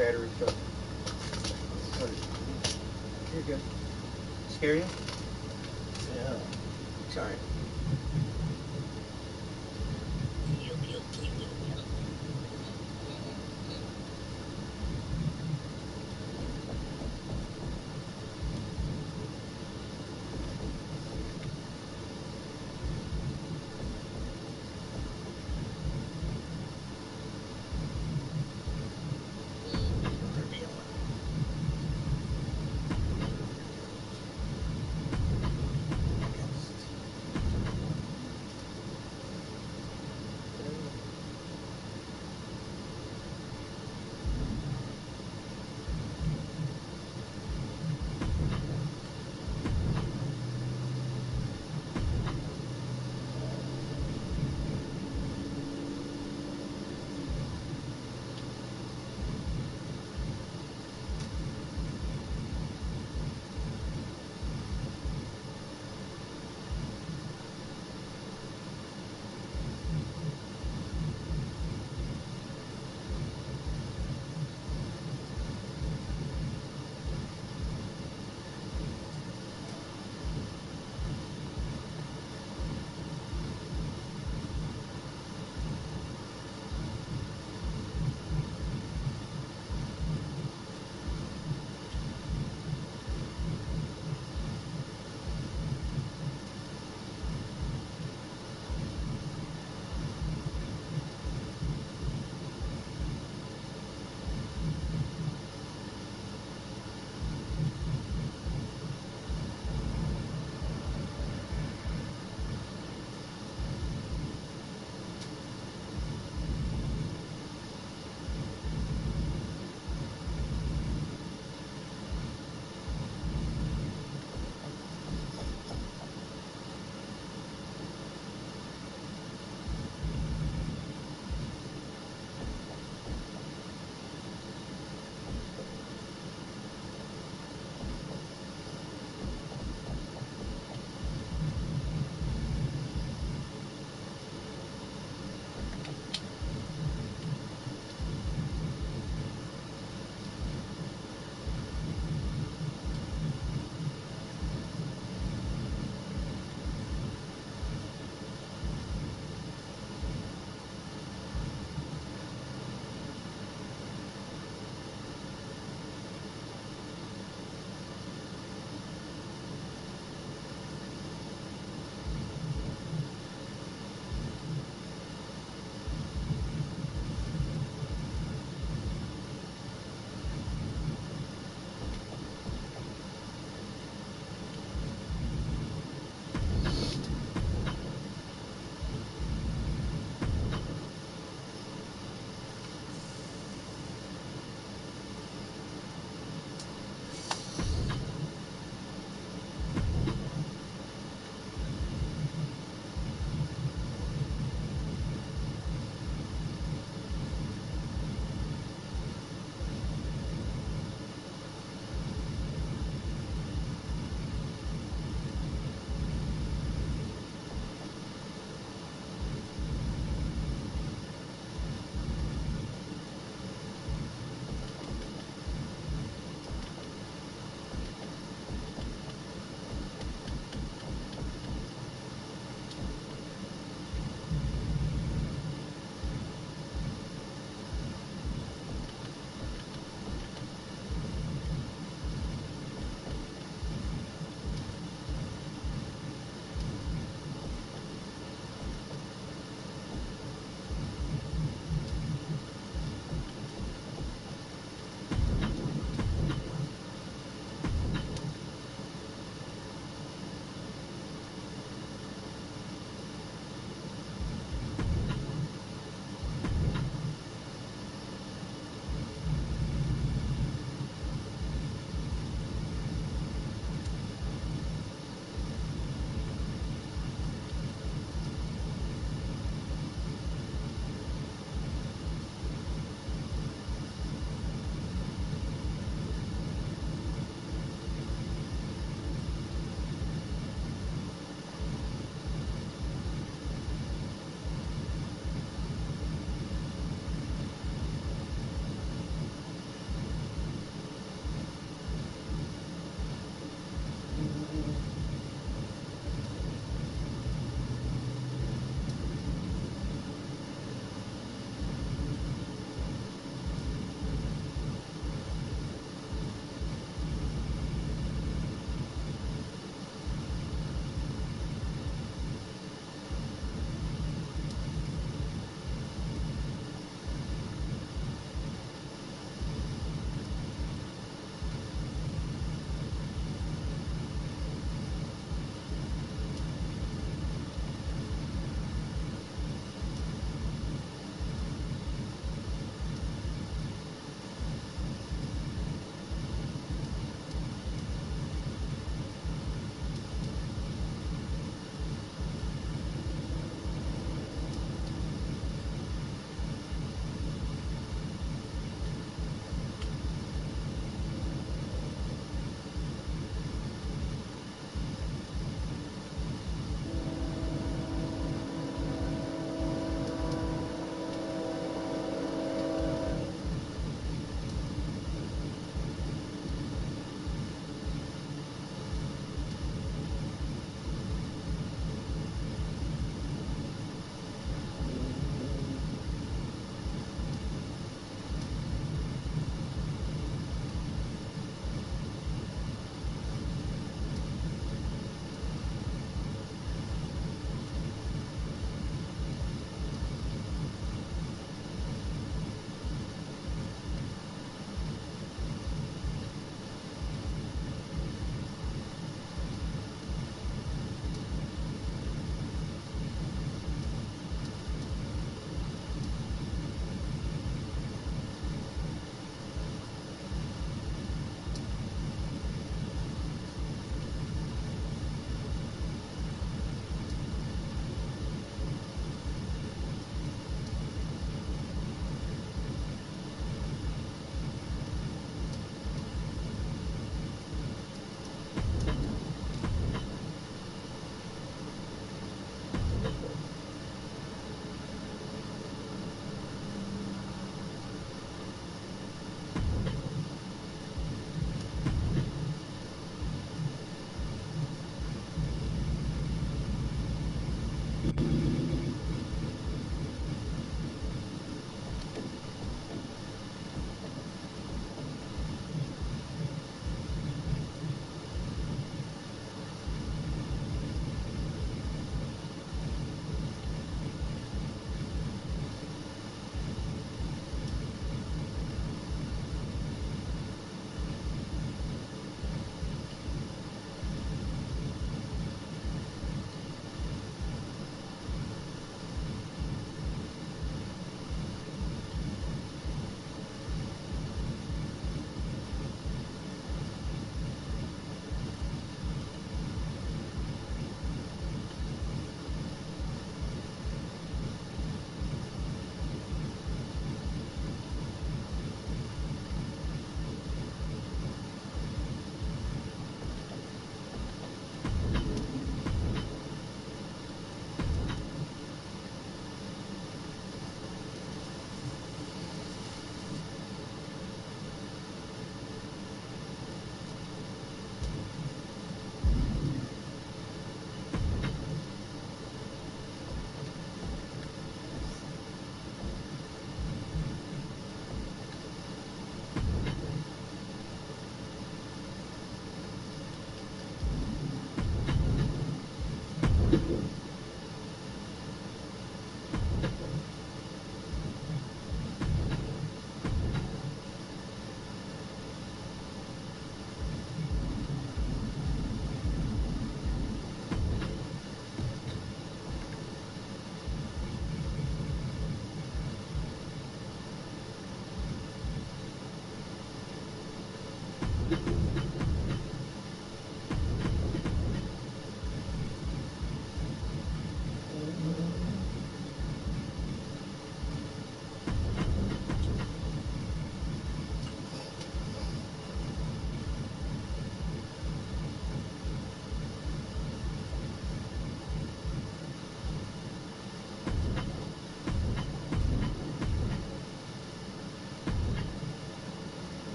battery fell. You're good. Scare you? Yeah. Sorry.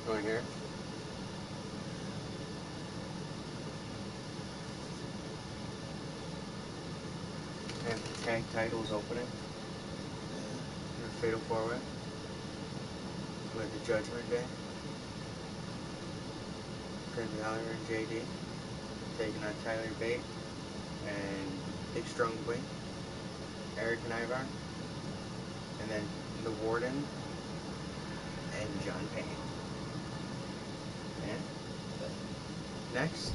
Going here. And the tag titles opening. The Fatal 4-Way. With the Judgment Day. Finn Balor and JD. Taking on Tyler Bate and Big Strong Boy. Eric and Ivar. And then the Warden and John Payne. And next,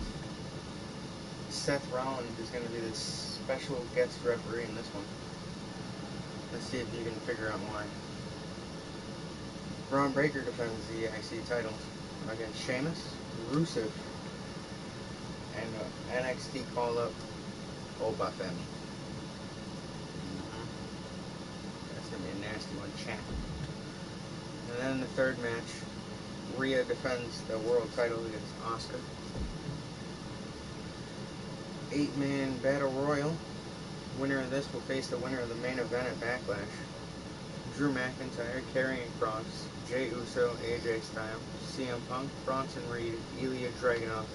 Seth Rollins is going to be the special guest referee in this one. Let's see if you can figure out why. Braun Breaker defends the NXT title against Sheamus, Rusev, and NXT call-up Wwe2k25. That's going to be a nasty one, chat. And then the third match, Rhea defends the world title against Asuka. 8-man battle royal. Winner of this will face the winner of the main event at Backlash. Drew McIntyre, Karrion Kross, Jey Uso, AJ Styles, CM Punk, Bronson Reed, Ilya Dragunov,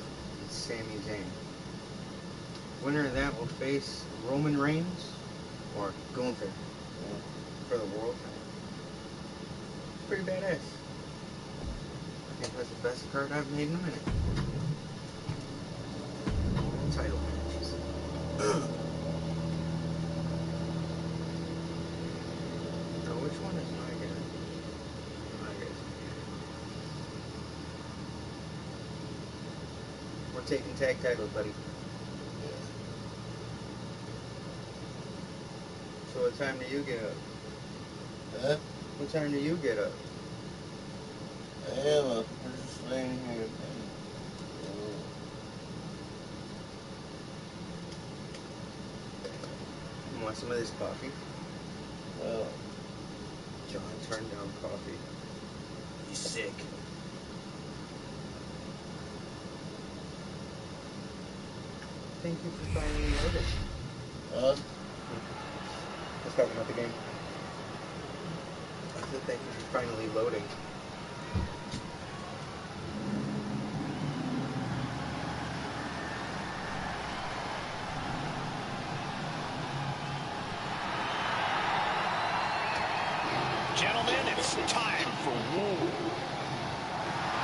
and Sami Zayn. Winner of that will face Roman Reigns or Gunther for the world title. It's pretty badass. I think that's the best card I've made in a minute. Title matches. Now, which one is my guy? My guy's here. We're taking tag titles, buddy. So what time do you get up? Huh? What time do you get up? I am up. We're just laying here. You want some of this coffee? Well, John turned down coffee. He's sick. Thank you for finally loading. huh? Let's talk about the game. I said thank you for finally loading. Gentlemen, it's time for war.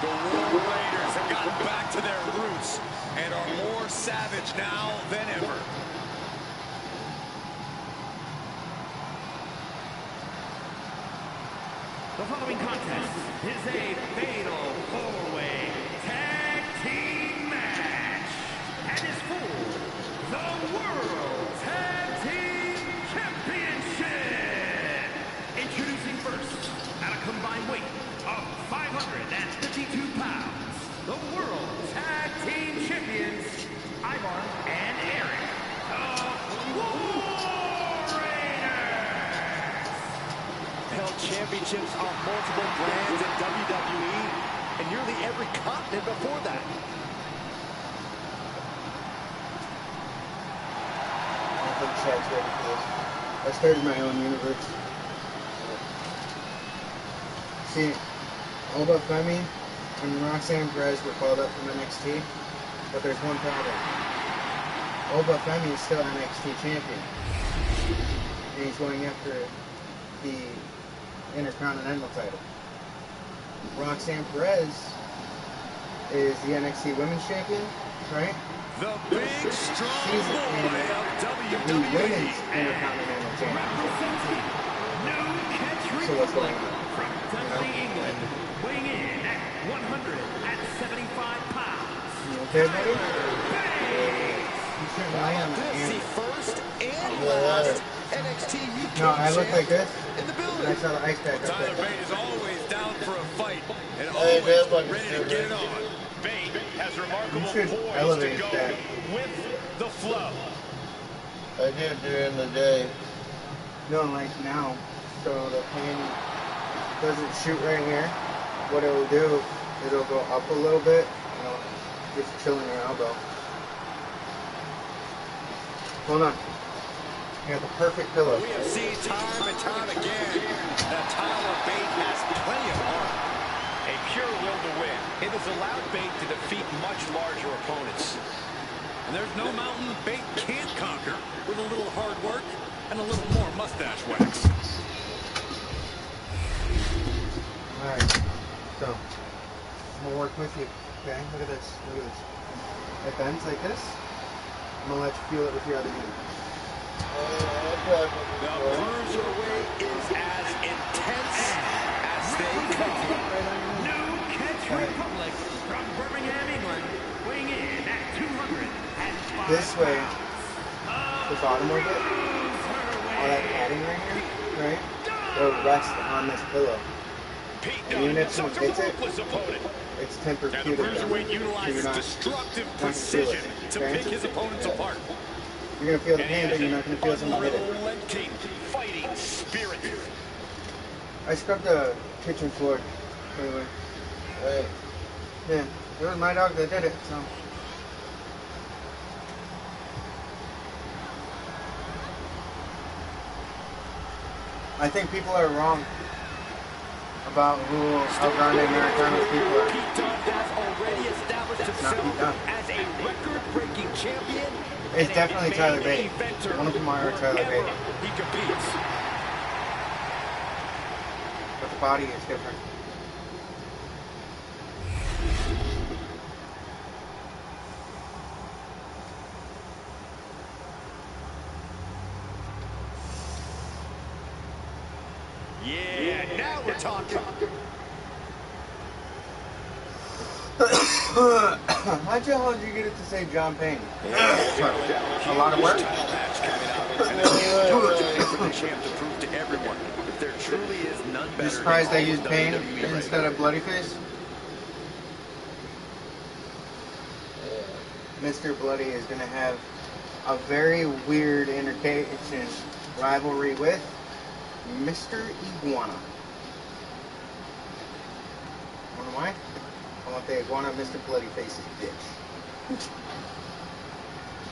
The War Raiders have gotten back to their roots and are more savage now than ever. The following contest is a fatal four-way tag team match and is for the World Tag Team Championship. Introducing first, at a combined weight of 552 pounds, the World Tag Team Champions, Ivar and Eric, the War Raiders. Held championships on multiple brands in WWE and nearly every continent before that. I think Chad's ready for this. I started my own universe. See, Wwe2k25 and Roxanne Perez were called up from NXT, but there's one problem. Wwe2k25 is still NXT champion, and he's going after the Intercontinental title. Roxanne Perez is the NXT Women's Champion, right? The big, strong She's boy of the Women's WWE. Intercontinental Champion. Representing New Country So what's going on? from Dudley, England, weighing in at 175 pounds. You okay, buddy? Bates. You shouldn't lay on the This hand. the first and last NXT UK No, I look like this, in the and I building. saw the ice pack up Tyler there. Bate is always down for a fight and Hey, always that's like ready to get it on. Bate has remarkable You should poise elevate to go that. with the flow. I did during the day. No, like now, so the pain doesn't shoot right here. What it'll do, it'll go up a little bit, and it'll just chill in your elbow. Hold on. You got the perfect pillow. We have seen time and time again that Tyler Bate has plenty of heart. A pure will to win. It has allowed Bate to defeat much larger opponents. And there's no mountain Bate can't conquer with a little hard work and a little more mustache wax. Alright, so I'm gonna work with you. Okay, look at this. Look at this. It bends like this. I'm gonna let you feel it with your other hand. The cruiserweight is as intense as they come. New Catch Republic from Birmingham, England, weighing in at 205 This way, pounds. the bottom of it, all that padding right here, right? It'll rest on this pillow. Pete And even Dunne, if someone such a hits it, ruthless opponent. it's tempered And the pewter. cruiserweight So you're utilizes not destructive not gonna feel precision it, to okay? pick his opponents Yeah. apart. You're gonna feel the And he pain, has but you're not an gonna feel someone hit it. unrelenting fighting spirit. I scrubbed the kitchen floor, by the way. Hey, Yeah, it was my dog that did it, so. I think people are wrong about who El Grande Americano's people are. Pete Dunne has already established It's not Pete himself Dunne. as a record-breaking champion. It's and definitely a Tyler main Bate. eventer One of them are Tyler wherever Bate. he competes. But the body is different. Yeah, now we're talking. How'd you get it to say John Payne? A lot of work? Match coming up. And there's a huge opportunity for the champ to prove to everyone that there truly is none better. You surprised I than used all Payne WWE right instead now. of Bloodyface? Mr. Bloody is going to have a very weird intercation rivalry with Mr. Iguana. Wanna know why? I want the Iguana Mr. Bloodyface's bitch.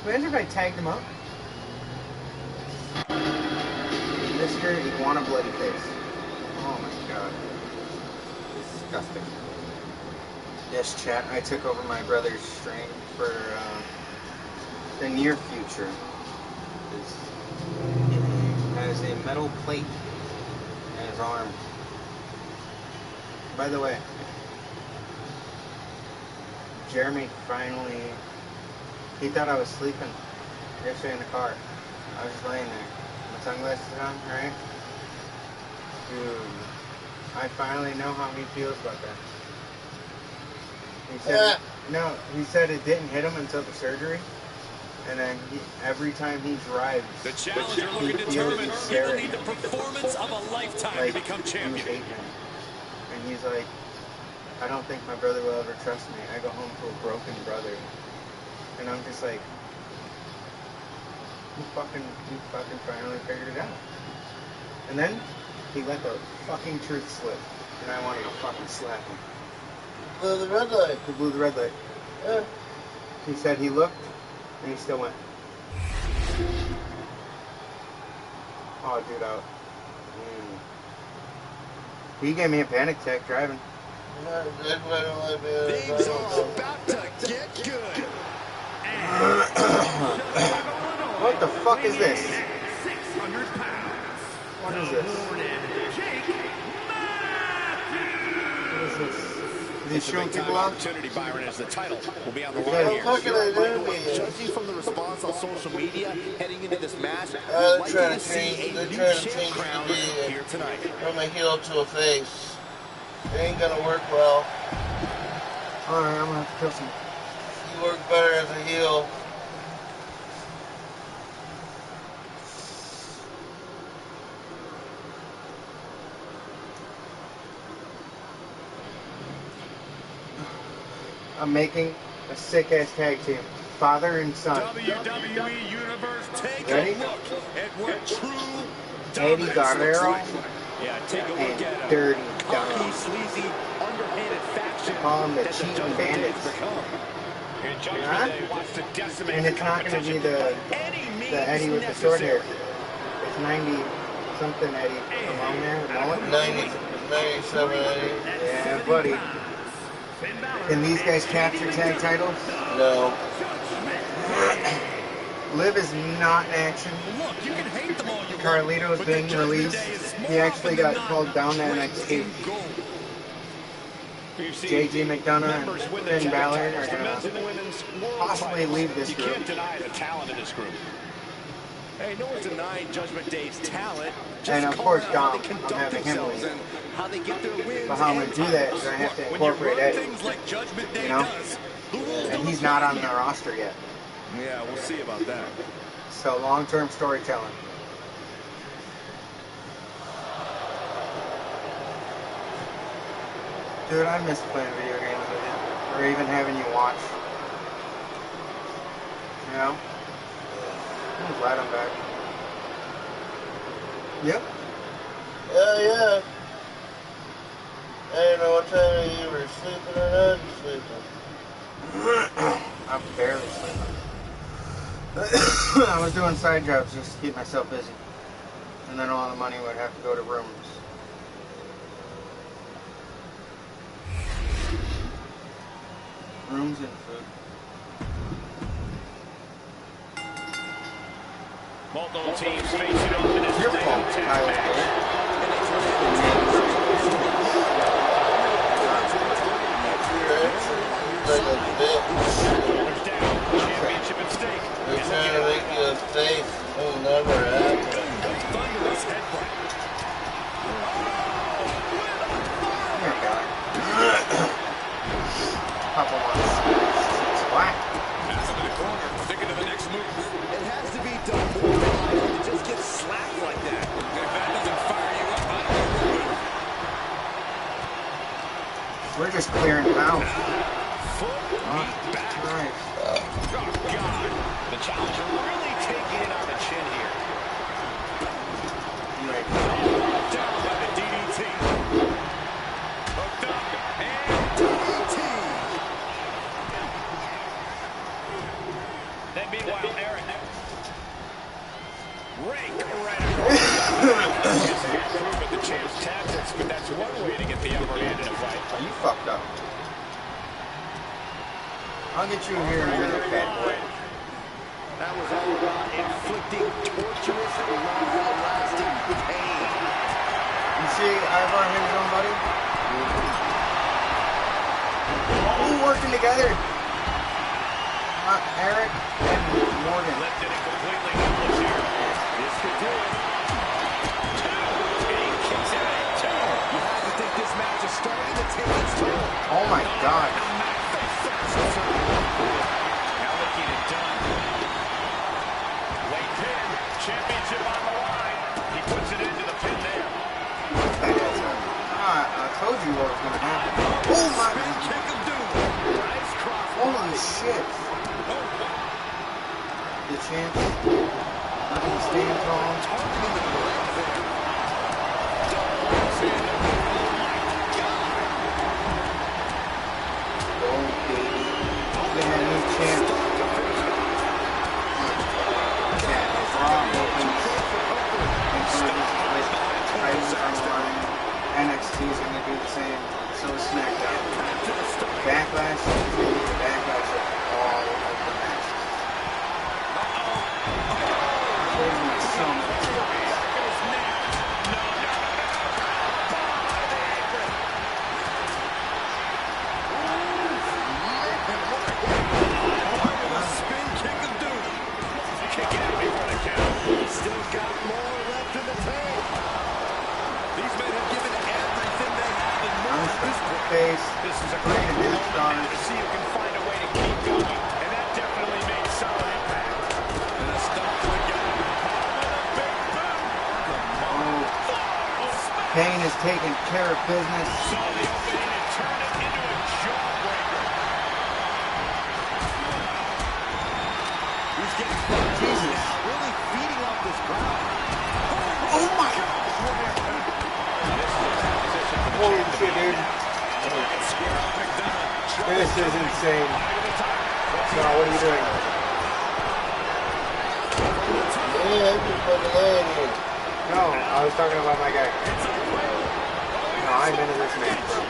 Imagine if I tagged him up. Mr. Iguana Bloodyface. Oh my god. Disgusting. Yes, chat, I took over my brother's stream for the near future. He has a metal plate in his arm. By the way, Jeremy finally, he thought I was sleeping yesterday in the car. I was just laying there, my sunglasses on, right? Dude, I finally know how he feels about that. He said, no, he said it didn't hit him until the surgery. And then every time he drives, The challenger he looking feels determined. He will hysterical. need the performance of a lifetime Like, to become he was champion. 8 now. And he's like, I don't think my brother will ever trust me. I go home to a broken brother. And I'm just like, you fucking finally figured it out. And then he let the fucking truth slip. And I wanted to fucking slap him. blew the red light. He blew the red light. Yeah. He said he looked, and he still went. Oh, dude, He gave me a panic attack driving. Things are about to get good. What the fuck is this? 600 pounds. What is this? Jake What is this? Is he It's a showing big time people off? opportunity, Byron, as the title will be on the Yeah, line what here. the fuck are they By the doing way, here? judging from the response on social media heading into this match, they're we'd like trying to to see change- a they're new trying to champ change crowned the- here tonight. From a heel to a face. It ain't gonna work well. Alright, I'm gonna have to kill some. You work better as a heel. I'm making a sick ass tag team. Father and son. WWE Universe, take Ready? a look at where true Eddie dominance Guerrero looks like. Yeah, take a look and at a Dirty cocky, Dom. sleazy, underhanded faction Call 'em the that Cheating Dudley Bandits. has become. In Judgment Huh? Day wants to decimate And the it's not gonna be competition the by any means Eddie with the short hair. necessary. It's 90 something Eddie along there. Mullet. 97, 80. Yeah, buddy. Can these guys capture tag titles? No. Liv is not in action. Look, you can hate them all you want, Carlito's but been the Judgment released. Day is He more actually often got than not called down to draped NXT. in gold. You see, JG McDonough and members win the Finn tag Balor are titles, the going men's and to the women's world possibly titles. leave this You group. can't deny the talent in this group. Hey, no one's denying Judgment Day's talent. Just And of calling course, out how they Dom, I'm conduct having him themselves leave. and how they get their wins. But how I'm and going to do that titles. is I have to Look, when you incorporate run Eddie. things like Judgment Day You know? does, the rules And don't he's apply not to on you. the roster yet. Yeah, we'll see about that. So long-term storytelling. Dude, I miss playing video games with you. Or even having you watch. You know? I'm glad I'm back. Yep. Yeah. I don't know what time you were sleeping or not sleeping. I'm barely sleeping. I was doing side jobs just to keep myself busy. And then all the money would have to go to rooms. Rooms and food. Multiple teams facing off in this Your fault, Tyler. Championship at stake. They're trying to make you a face. It'll never happen. Thunderous headbutt. Here we go. Couple ones. What? Pass him in the corner. Thinking of the next move. It has to be done more than just get slapped like that. If that doesn't fire you up, I don't know. We're just clearing them out. Foot, knee, back. Right. Oh, God. The challenger really taking it on the chin here. Right. Down by the DDT. Hooked up. And DDT. Then meanwhile, Eric. Rake right across. This is improvement the champ's tactics, but that's one way to get the upper hand in a fight. You fucked up. I'll get you here in a minute, bad boy. That was all about inflicting torturous, long-lasting pain. You see Ivar and his own buddy? All working together. Eric and Morgan. Lifted it completely helpless here. This could do it. Two. And he kicks it at two. You have to think this match is starting to take its toll. Oh my God. Now looking it done. Late pin. Championship on the line. He puts it into the pin there. I told you what was going to happen. Oh my Spin God. kick of doom. Nice cross. Holy shit. The champ. Nothing standing tall. Targeting the break there. Double pin. Go, baby. They had new champ. NXT is going to do the same. So is SmackDown. Backlash is going to be the backlash of all of the matches. There's going to be so much. Spin kick of doom. Kick out before the count. Still got more left in the tank. These men have given everything they have and more at this point. Face. This is a Great great to moment stars. to see who can find a way to keep going. And that definitely made solid impact. And a stop to the guy. Big boom. Kane is taking care of business. Saw the opening and turned it into a jawbreaker. He's getting Jesus. really feeding off this crowd. Oh my God. Holy shit, dude. This is insane. So, what are you doing? Yeah, I'm just fucking laying here. No, I was talking about my guy. No, I'm into this man, bro.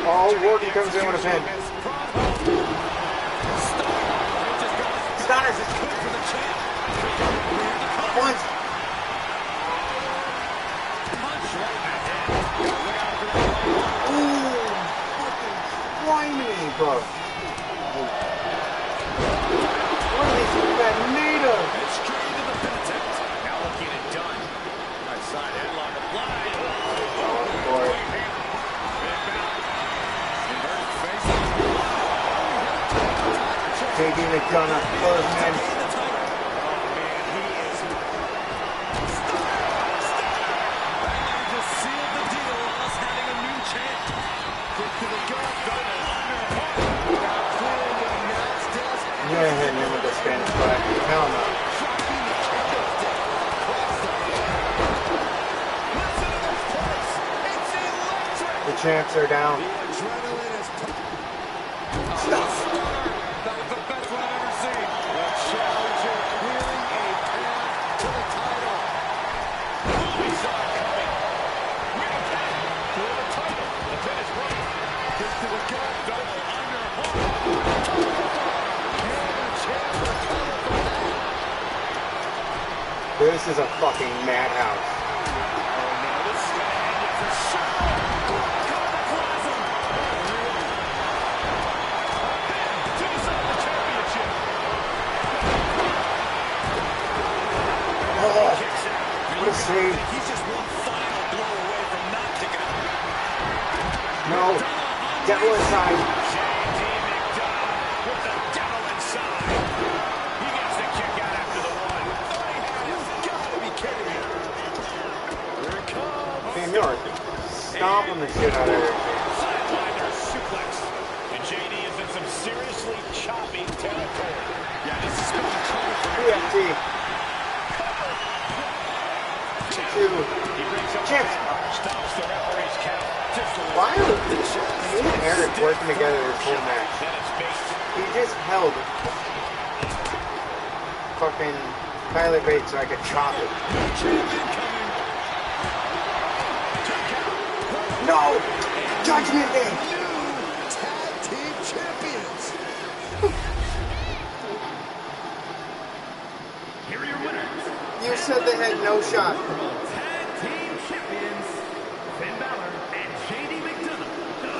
Oh, Wwe2k comes in with a pin. Stunner. Once. Ooh, fucking whiny, bro. What are these that made of? Straight into the pin attempt. Now looking it done. Right side headlock applied. Oh, boy. JD McDonough, close man. I'm gonna hit him with the Spanish flag. Hell no. The champs are down. Stop. That was the best one I've ever seen. The challenger clearing a path to the title. We saw it coming. We attack for the title. The pin is right. Kick to the gut. Double underhook. This is a fucking madhouse. What a save. He's just one final blow away from knocking out. No. Devil inside. J.D. McDonough with the devil inside. He gets the kick out after the one. You've got to be kidding me. Here it comes. Hey, Miller. Stomping the shit out of her. Sidewinder suplex. And J.D. is in some seriously choppy territory. Yeah, this is going to be trouble for him. PFT. Champs. Stops the referee's count. Why are me and Eric working together this whole match? He just held fucking Tyler Bates so I could chop it. No! Judgment Day! Tag team champions. Here are your winners. You said they had no shot. Tag team champions, Finn Balor and J.D. McDonough. The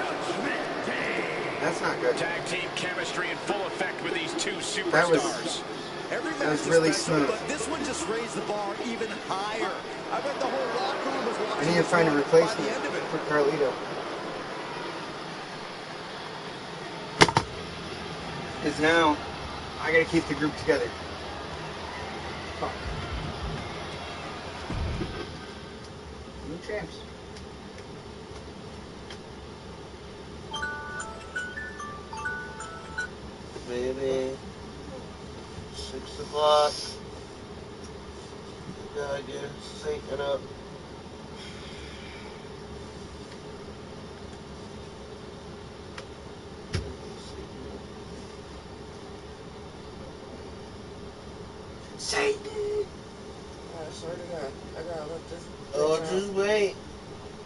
Judgment Day. That's not good. Tag team chemistry in full effect with these two superstars. That was really smooth. But this one just raised the bar even higher. I bet the whole locker room was watching. I need to find a replacement by the end of it. for Carlito. Because now, I gotta keep the group together. Fuck. New champs. Baby. 6 o'clock. Gotta get syncing up. Satan! I swear to God, I gotta let this. Oh, just wait.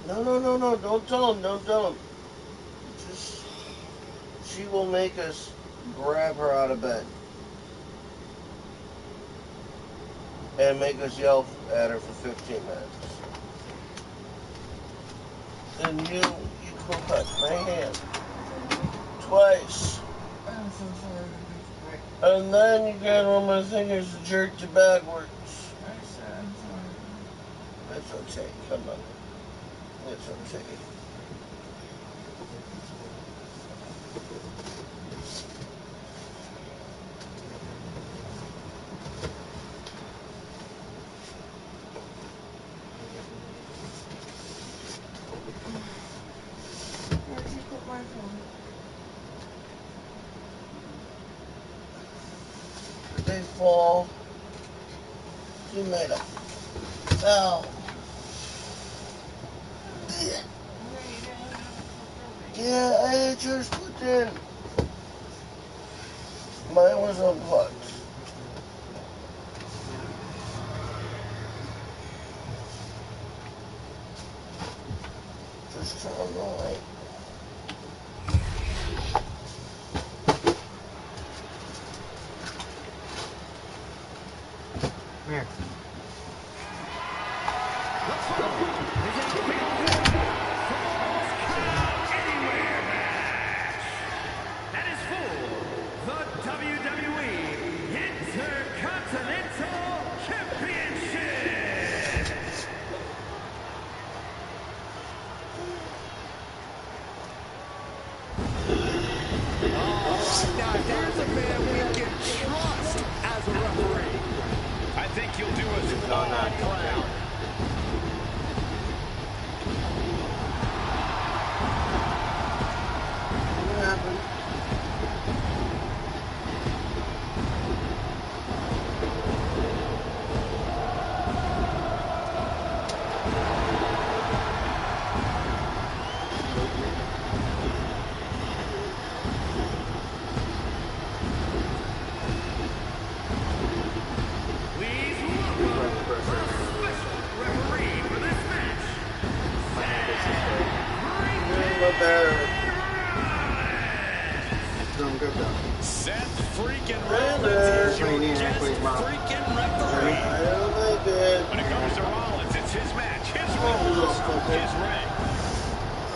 No. Don't tell him. Don't tell him. Just. She will make us grab her out of bed. And make us yell at her for 15 minutes. Then you go touch my hand. Twice. I'm so sorry. And then you get on my fingers and jerk you backwards. I'm sorry. It's okay. Come on. It's okay. Where'd you put my phone? They fall. You made it. Ow. Yeah, I had yours put in. Mine was unplugged. Just turn on the light. Here. That is for the WWE Intercontinental Championship. Now, here's a man we can trust as a referee. I think you'll do us No, all not proud. What happened? Please welcome the special referee for this match, My battery. Doing good though. Seth freaking Rollins Rollins is What do you your need, guest Ashley? Mom? freaking referee. I don't like it. When it comes to Rollins, it's his match, his rules, his ring.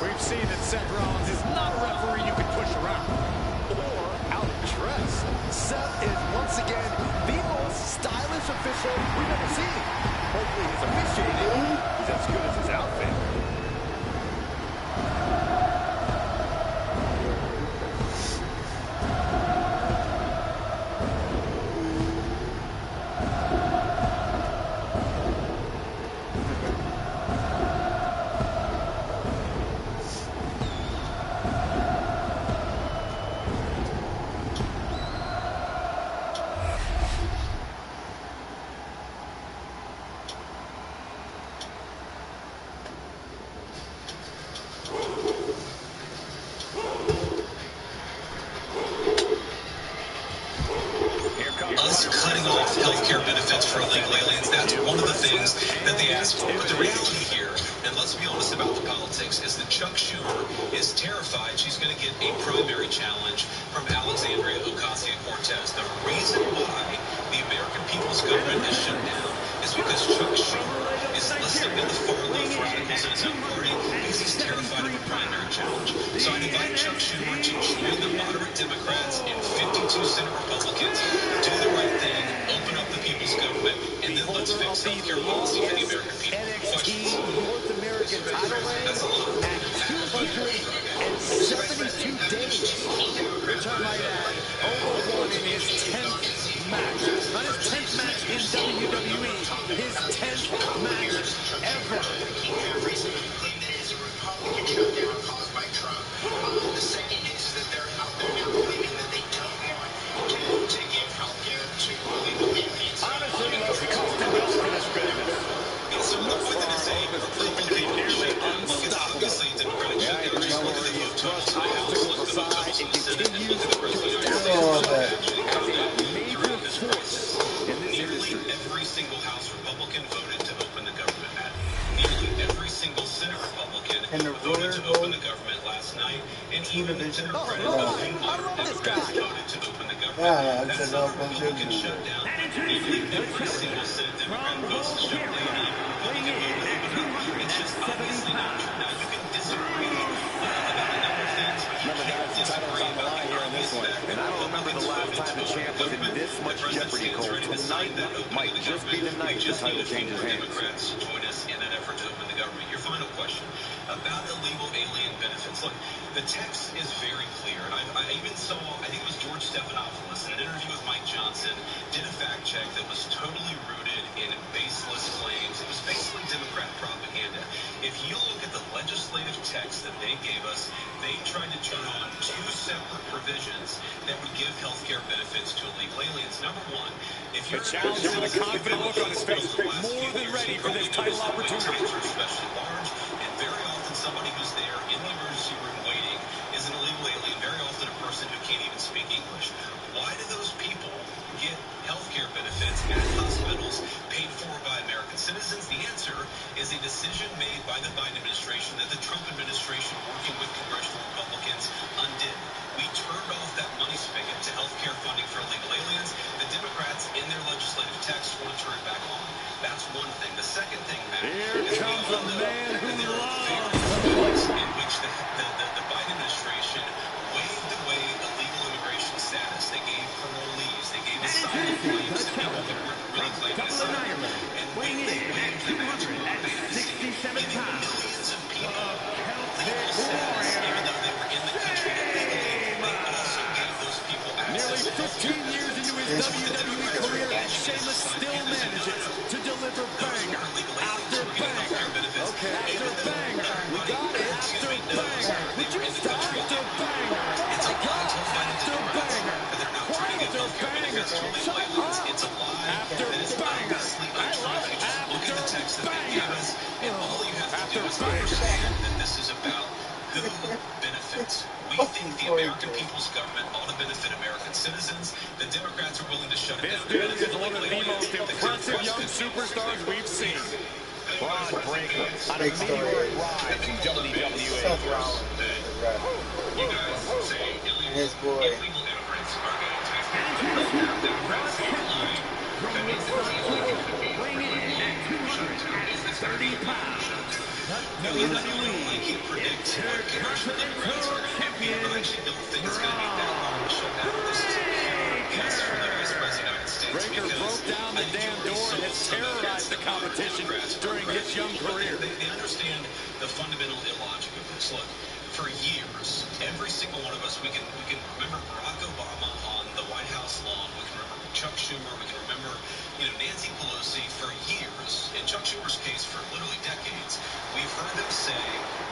We've seen that Seth Rollins is not a referee you can push around or out-dress. Seth is once again the most stylish official we've ever seen. Hopefully his officiating is as good as his outfit. Us cutting off healthcare benefits for illegal aliens, that's one of the things that they asked for. But the reality here, and let's be honest about the politics, is that Chuck Schumer is terrified she's going to get a primary challenge from Alexandria Ocasio-Cortez. The reason why the American people's government is shut down is because Chuck Schumer is listening to the far-left radicals in his own party because he's terrified of a primary challenge. So I'd invite Chuck Schumer to join the moderate Democrats and 52 Senate Republicans, do the right thing, open up the people's government, and then let's fix healthcare policy for the American people. Questions? North American title reign That's a lot. at 272 days. Which I might add, won in his 10th match. Not his 10th match in WWE, his 10th match ever. The second is that they're out there now claiming that they don't want to give healthcare to illegal aliens. Honestly, let's cost him out for this business. So look what that is saying. Republican shutdown. Look, it's obviously a Democratic shutdown. Just look at the vote totals in the House, look at the vote totals in the Senate, and look at the presidential Nearly every single House Republican voted to open the government. Nearly every single Senate Republican voted to open the government last night. And even the Democratic voting Democrats voted to open the government. That's not a Republican shutdown. Nearly every single Senate Democrat votes to shut down. And every Republican vote to open up. It's just obviously not true. Now, you can disagree about a number of things, but you can't disagree about the obvious fact that Republicans voted to open the government. The presidency is ready to sign that opening of the government. We just need a few more Democrats to join us in that effort to open the government. Your final question about illegal alien benefits. Look, the text is very clear, and I even saw, I think it was George Stephanopoulos in an interview with Mike Johnson, did a fact check that was totally rooted in baseless claims. It was basically Democrat propaganda. If you look at the legislative text that they gave us, they tried to turn on two separate provisions that would give health care benefits to illegal aliens. Number one, if you're The challenger with a confident look on his face, more than ready for this title opportunity. Especially large, and very often somebody who's there in the emergency room waiting by the Biden administration that the Trump administration, working with congressional Republicans, undid. We turned off that money spigot to health care funding for illegal aliens. The Democrats, in their legislative text, want to turn it back on. That's one thing. The second thing, Matt, Here is comes a man who there are loves various ways in which the Biden administration waived away illegal immigration status. They gave parolees, they gave asylum claims to people that weren't really claiming asylum. And when they waived them after giving millions of people legal status, even though they were in the country illegally, they also gave those people Nearly access to 15 years into his WWE career, Sheamus still manages to deliver banger after banger. Okay, after banger. We got it. After banger. We just after banger. Oh my God. After banger. Quite after banger. Shut up. It's a lie. After banger. I love it. Look at the text that they gave us, and all you have to do is After understand that this is about who benefits. We think the American people's government ought to benefit American citizens. The Democrats are willing to shut it down. This dude is one of the most impressive young superstars we've seen. Braun Breaker on a meteoric rise in WWE. Seth Rollins, the ref. You guys say And his boy. illegal immigrants are getting taxed. Democrats say you're lying. That means that Weighing in at 230 pounds, I can predict what congressional Democrats are going to be, but I actually don't think it's going to be that long to shut down. This is a guess from the Vice President of the United States. Breaker broke down the damn door and has terrorized the competition during his young career. They understand the fundamental illogic of this. Look, for years, every single one of us, we can remember Barack Obama on the White House lawn. We can remember Chuck Schumer. We can remember, Nancy Pelosi. For years, in Chuck Schumer's case, for literally decades, we've heard them say,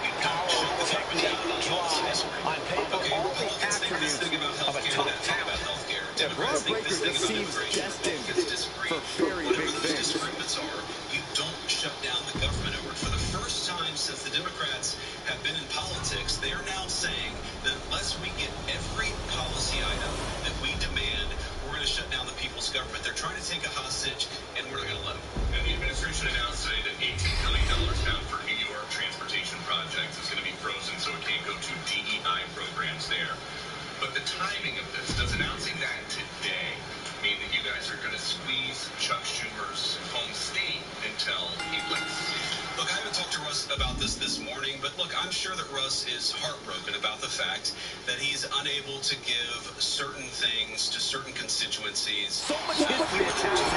you don't shut the government down on policy disagree. Okay, Republicans think this thing about healthcare, that thing about healthcare. Democrats think this thing about immigration. Republicans disagree. Whatever those disagreements are, you don't shut down the government over it. For the first time since the Democrats have been in politics, they are now saying that unless we get every policy item that we demand, we're going to shut down the people's government. They're trying to take a hostage, and we're not going to let them. And the administration announced today that $18 billion now for New York transportation projects is going to be frozen, so it can't go to DEI programs there. But the timing of this, does announcing that today mean that you guys are going to squeeze Chuck Schumer's home state until he blinks? Look, I haven't talked to Russ about this morning, but look, I'm sure that Russ is heartbroken about the fact that he's unable to give certain things to certain constituencies. So much history attached to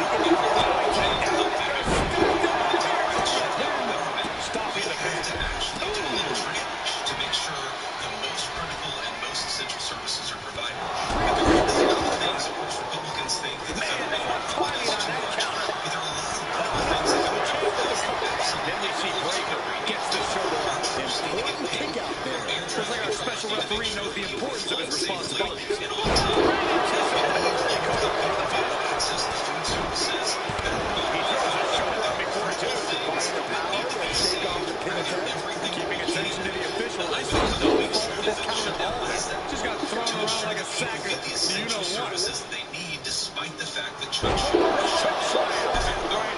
stopping the have to actually do a little triage to make sure the most critical and most essential services are provided. But there are other things that most Republicans think that the federal government is too much. But there are a lot of things that the federal government. Then we see Breaker gets the shoulder up. Important kick out there. Just like our special referee knows the importance of his responsibilities. And on time, access to food services that are keeping attention to the official. Just got thrown around like a sack of the essential services that they need, despite the fact that Chuck Schumer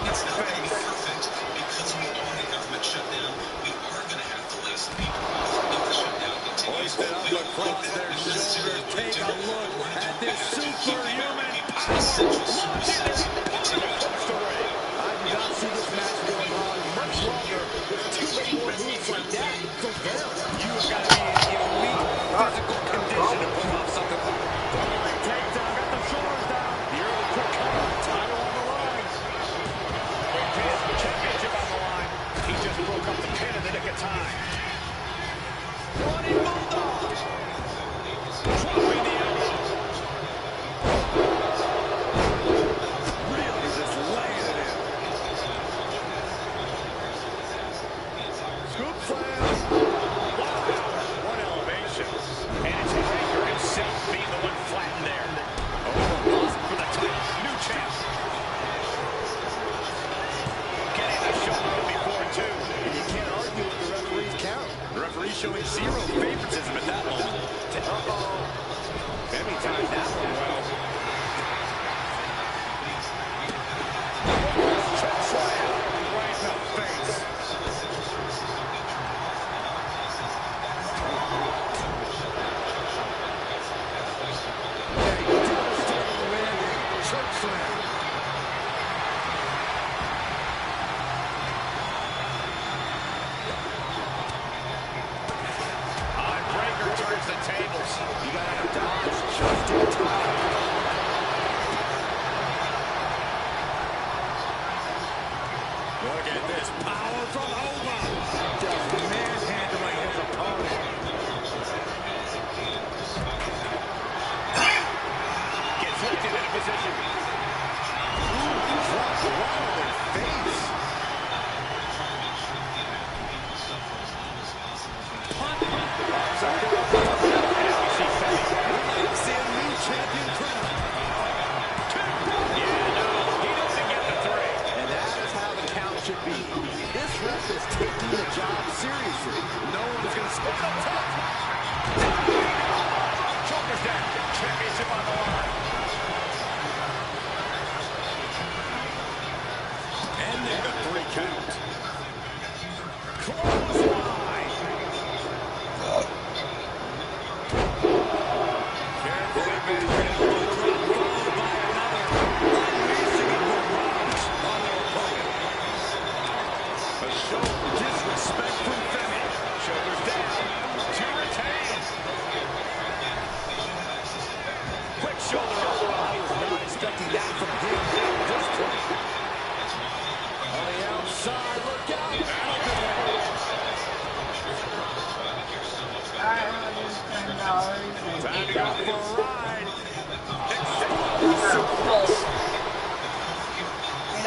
it's not going to be perfect because we are in a government shutdown. We are going to have to lay some people off if the shutdown continues. Hoisted up across their shoulders. Take a look at this superhuman power. I do not see this match going on much longer with too many more moves like that. So there, you've got to be in elite physical condition to pull off something like that. Takedown, got the shoulders down. The early quick cover, title on the line. Championship on the line. He just broke up the pin in the nick of time. Running Bulldog. Dropping the elbow. Really just laying it in. Scoop slam.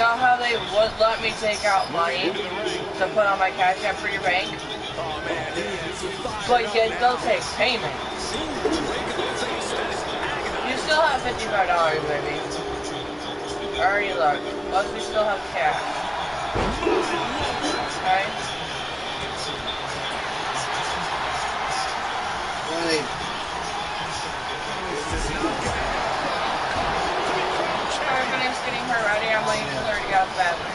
know how they would let me take out money to put on my Cash App for your bank? But yet they'll take payments. You still have $55, baby. Already look. Plus we still have cash. Okay? Right. I finished getting her ready. I'm waiting for her to get out of the bathroom.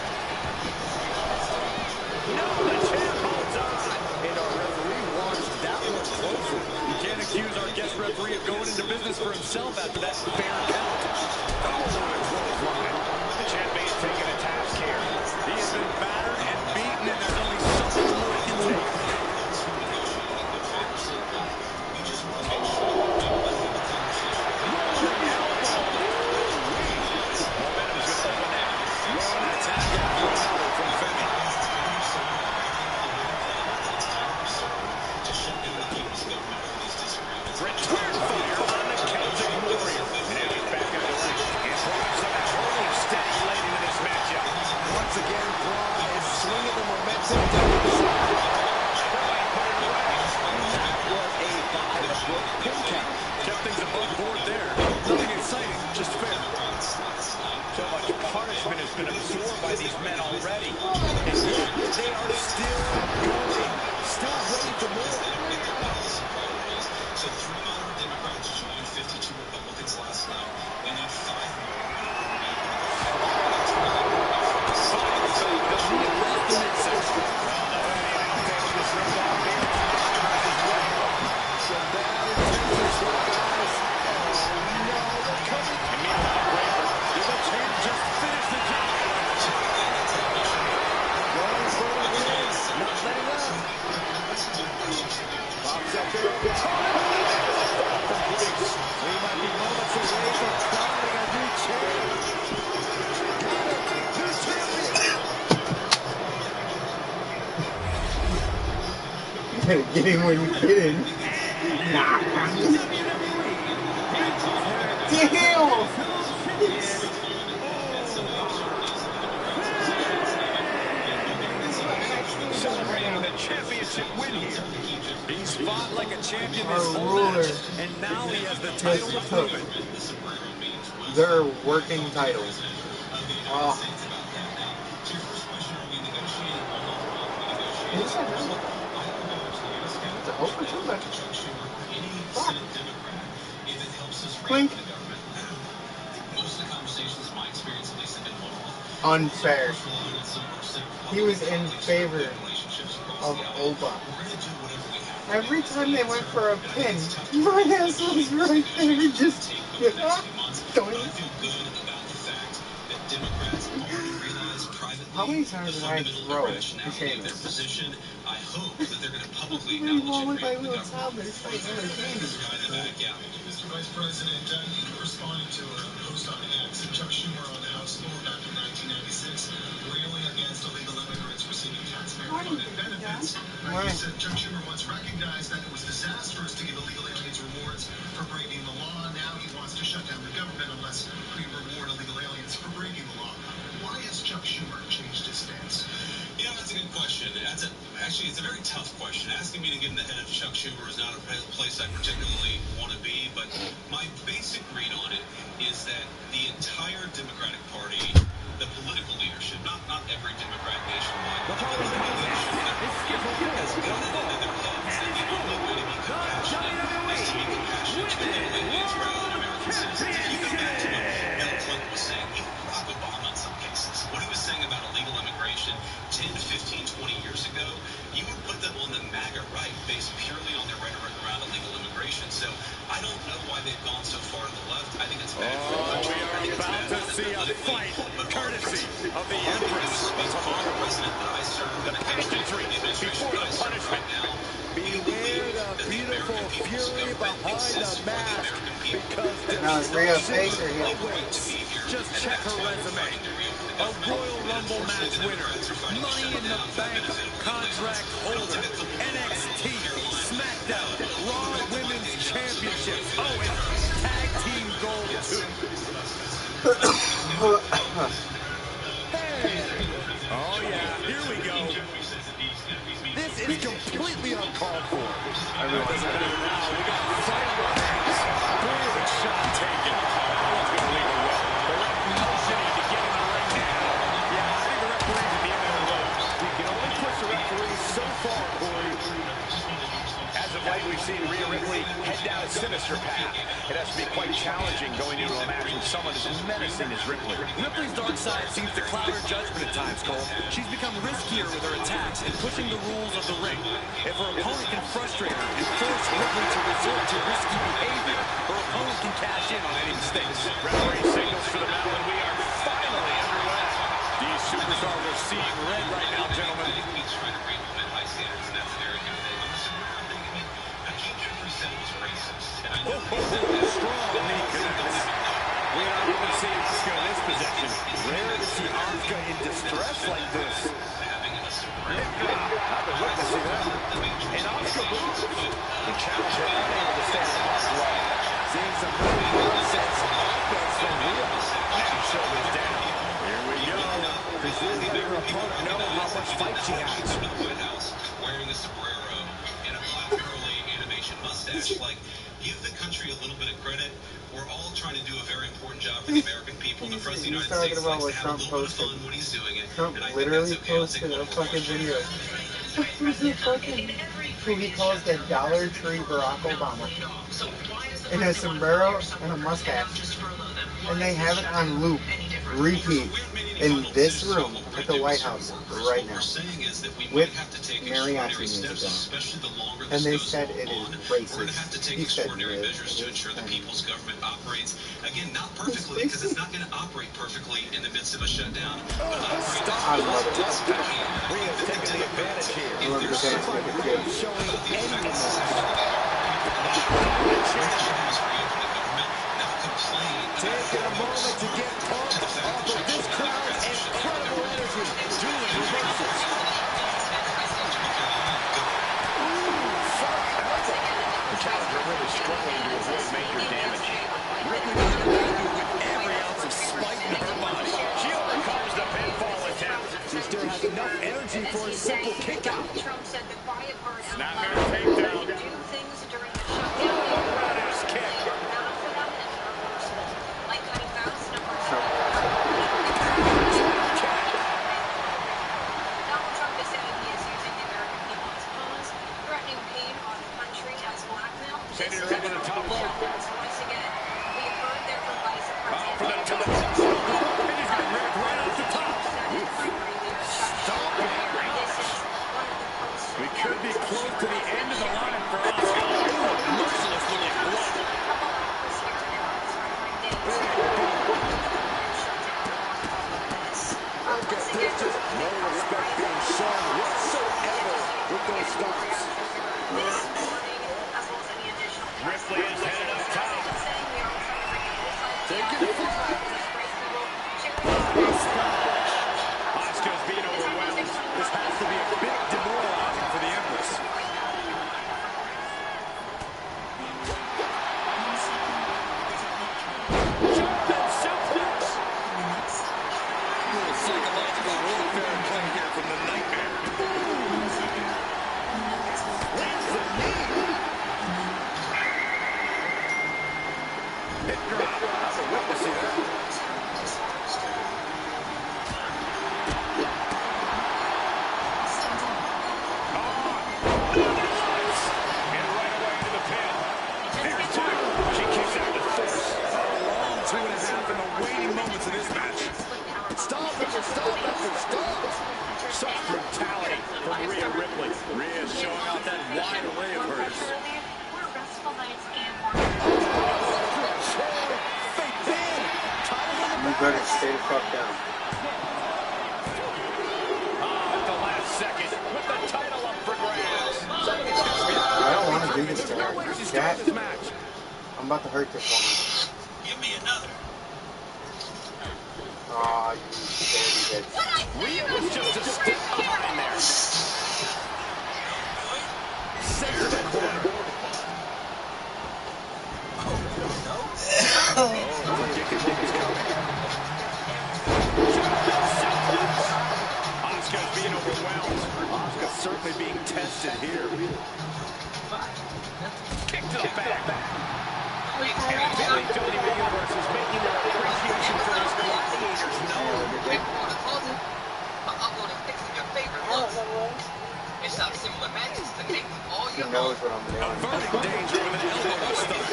And our referee watched that one closer. You can't accuse our guest referee of going into business for himself after that fair count. The champion taking a task here. He has been battered and beaten, and there's only so much more he can take. Been absorbed by these men already, and yet they are still going, still ready for more. So 3 moderate Democrats joined 52 Republicans last night. We need 5 more. Get him when you get him. Nah. Damn! Celebrating the championship win here. He's fought like a champion this whole ruler match, and now he has the title to prove it. Their working titles. Oh. It's open too much. Fuck. Clink. Unfair. He was in favor of Oba. Every time they went for a pin, my ass was right there just going. How many times did I throw Sheamus? I hope that they're going to publicly What do you acknowledge want it with my right in the little government. toddler? It's like entertaining. Mr. Vice President, you responding to a post on X and Chuck Schumer on the House floor back in 1996, railing against illegal immigrants receiving taxpayer-funded benefits. You said Chuck Schumer once recognized that it was disastrous to give illegal aliens rewards for breaking the law. Now he wants to shut down the government unless we reward illegal aliens for breaking the law. Why has Chuck Schumer changed his stance? You know, that's a good question. Actually, it's a very tough question. Asking me to get in the head of Chuck Schumer is not a place I particularly want to be, but my basic read on it is that the entire Democratic Party, the political leadership, not every Democrat nationwide, but the political leadership has got it into their heads that the only way to be compassionate is to be compassionate to illegal aliens rather than American citizens. If you go back to what Bill Clinton was saying, even Barack Obama in some cases, what he was saying about illegal immigration 10, 15, 20 years ago, you would put them on the MAGA right based purely on their rhetoric around illegal immigration. So I don't know why they've gone so far to the left. I think it's bad for the country. We are about to see a fight courtesy of the Empress of tomorrow. The pageantry before the punishment. Beware the beautiful fury behind the mask, because Rhea Baker here. just check her resume. A Royal Rumble match winner, Money in the Bank contract holder, NXT, SmackDown, Raw Women's Championships. Oh, and Tag Team Gold too. is completely uncalled for. Everyone Doesn't matter now. We got a fight on our hands. Brilliant shot taken. That one's going to leave a well. The ref motioning to get in the ring now. Yeah, I think the referee's at the end of the rope. You can only push the referee so far, Corey. As of late, we've seen Rhea Ripley head down a sinister path. It has to be quite challenging going into a match with someone as menacing as Ripley. Ripley's dark side seems to cloud her judgment at times, Cole. She's become riskier with her attacks and pushing the rules of the ring. If her opponent can frustrate her and force Ripley to resort to risky behavior, her opponent can cash in on any mistakes. Referee signals for the bell, and we are finally underway. These superstars are seeing red right now, gentlemen. He's trying to re-implement high standards, and that's very good. Hakeem Jeffrey said it was racist. And I know Strong knee connects. We are not even seeing Asuka in this position. Rare to see Asuka in distress like this. having a sombrero. I've been witnessing that. And Asuka moves. The challenger unable to stand up well. Seeing some really nonsense offense from Rhea. Now shoulders down. Here we go. Presumably her opponent knowing how much fight she has. To the White House wearing a sombrero and a black curly animation mustache. Like, give the country a little bit of credit. We're all trying to do a very important job for the American people. The President of the United States likes to have a little bit of fun when he's doing it. Trump And I think literally that's okay. I'll take posted a one more fucking question. video. Who he calls the Dollar Tree Barack Obama. In a sombrero and a mustache. And they have it on loop, repeat, in this room at the White House right now. With mariachi music on. And they said it is racist. He said it is. To ensure the people's government operates, again, not perfectly, because it's not going to operate perfectly in the midst of a shutdown. I love it. Rhea's taking the advantage here. I love the Thanksgiving too. Showing any taking a moment to get pumped off of this crowd's incredible energy. Doing reversals. The challenger really struggling to avoid major damage. Ripley was with every ounce of spite in her body. She overcomes the pinfall attempt. She still has enough energy for a simple kick out. Snapmare takedown. Roundhouse kick. Sending her over the top rope. For the top. And he's got ripped right off the top. Stomping. We could be close to the end of the line for Asuka. Merciless looking blood. Look at this. Just no respect being shown whatsoever with those stomps. Ripley is headed up top. Taking the flag. Asuka's being overwhelmed. This has to be a bit demoralizing for the Empress. German suplex. Little psychological warfare playing here from the Nightmare. Lands the knee. Hit drop. That's a witness here. And right away into the pin. There's two. She kicks out with force. A long 2.5 in the waiting moments of this match. Stop after stop after stop. Such brutality from Rhea Ripley. Rhea showing out that wide array of hers. You better stay the fuck down. At the last second, with the title up for grabs. I don't want to do this to her. Where's she Cat, start this match? I'm about to hurt this woman. Give me another. Aw, you dirty bitch. Rhea was just a step behind there. Center the corner. Asuka's being overwhelmed. Asuka certainly being tested here. Kick to the back. Billy Universe is making their appreciation for his gladiators known. It's not similar matches to make all He your knows what I'm doing. Averting danger with an elbow buster.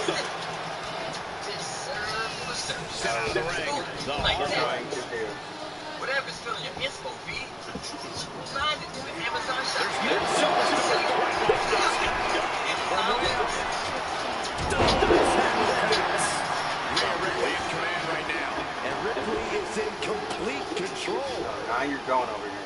Set out of the ring. The What I'm trying to do. Whatever's filling your inspo feed, find it through the Amazon shop. There's no superstar quite like Asuka. Rhea Ripley in command right now. And Ripley is in complete control. Now you're going over here.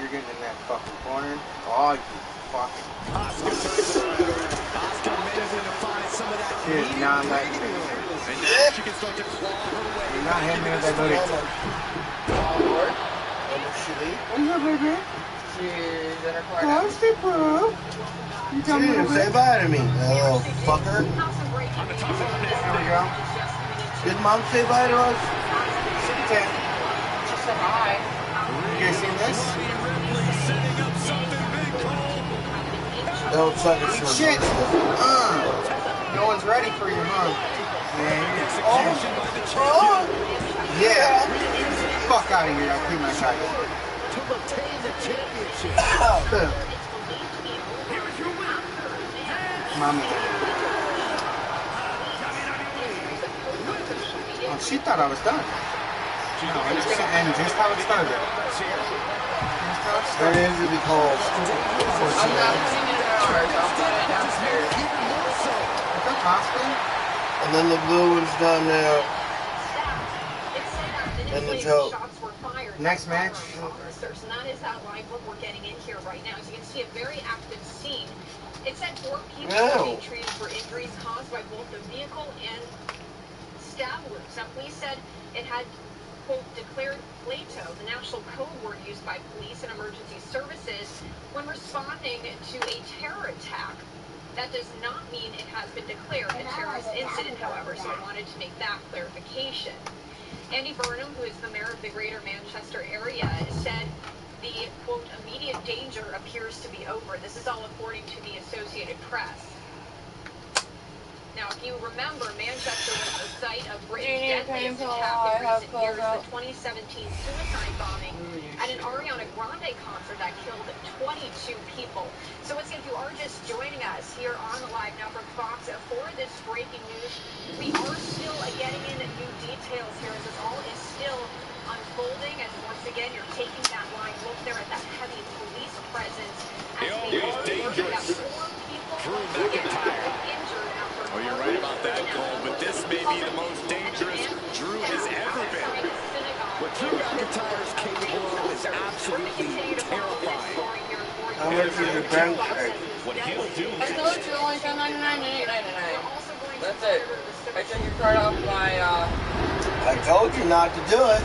You're getting in that fucking corner. Oh, you fucking. Asuka turns around. Asuka managing to find some of that She is not letting me. and now she can start to claw her way. You're not hitting me with that booty. What's up, baby? She's in her car now. Come stay bro. You tell me Dude, say bye to me, little fucker. On the top rope There now. we go. Did Mom say bye to us? Okay. She said hi. You guys seen this? Ripley setting up something big, Cole. Don't suck it, short. Shit. No one's ready for you, huh? Yeah. Execution by the champion. Yeah. Fuck out of here. I'll clean my shot. To retain the championship. Mommy. Oh, she thought I was done. No, it's gonna end just how it started. Just how it There started. is to be called. I'm not cleaning it ours. I'll put it downstairs. What's up, Oscar? And then the blue one's done now. And the joke. Next match. And that is outlined what we're getting in here right now. As you can see, a very active scene. It said 4 people were being treated for injuries caused by both the vehicle and stab wounds. Now, police said it had, quote, declared Plato, the national code word used by police and emergency services when responding to a terror attack. That does not mean it has been declared a terrorist incident, however, so I wanted to make that clarification. Andy Burnham, who is the mayor of the Greater Manchester area, said the, quote, immediate danger appears to be over. This is all according to the Associated Press. Now, if you remember, Manchester was the site of Britain's deadliest attack in recent years, the 2017 suicide bombing at an Ariana Grande concert that killed 22 people. So once if you are just joining us here on the Live Network Fox for this breaking news, we are still getting in new details here as this all is still unfolding. And once again, you're taking that line look there at that heavy police presence. As we are looking at 4 people injured after. Oh, you're right about that, Cole, but this may be the most dangerous Drew has ever been. What Drew McIntyre is capable of is absolutely terrifying. How much is your bank check? What he'll do I told you only $10.99 and $8.99. That's it. I took your card off my, I told you not to do it.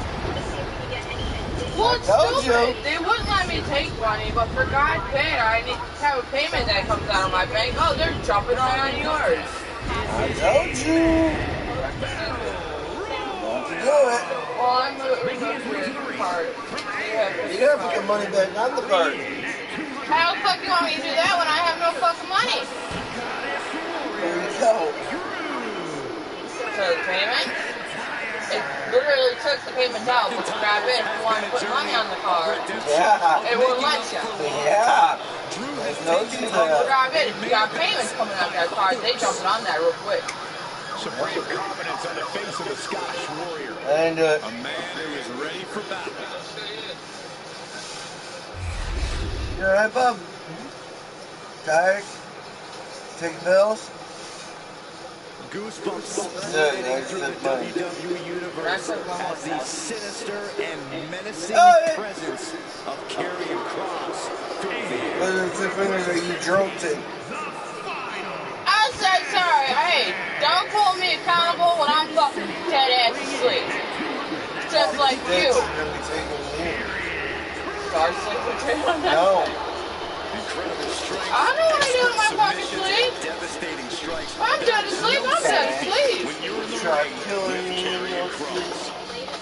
Well, it's stupid. They wouldn't let me take money, but for God's sake, I need to have a payment that comes out of my bank. Oh, they're jumping on yours. I told you not to do it. Well, I'm moving your card. You gotta put the money back on the card. How the fuck you want me to do that when I have no fucking money? There you go. So the payment? It literally took the payment out, but grab it if you want to put money on the card. Yeah. It won't let you. Yeah. No, do that. Grab it if you got payments coming out that card. They jumping on that real quick. supreme confidence on the face of the Scottish warrior. And a man who is ready for battle. You alright, Bob? Tired? Taking pills? Goosebumps Yeah, through the WWE Universe as the sinister and menacing presence of Karrion Kross. What are the 2 fingers that you drove to? I said sorry. Hey, don't hold me accountable when I'm fucking dead ass asleep. Just like you. Start sleeping on that? No. Incredible strength. I don't know what I do in my fucking sleep. Devastating strikes. I'm dead asleep. I'm dead asleep. When you're in the Try ring killing with me. Karrion Kross.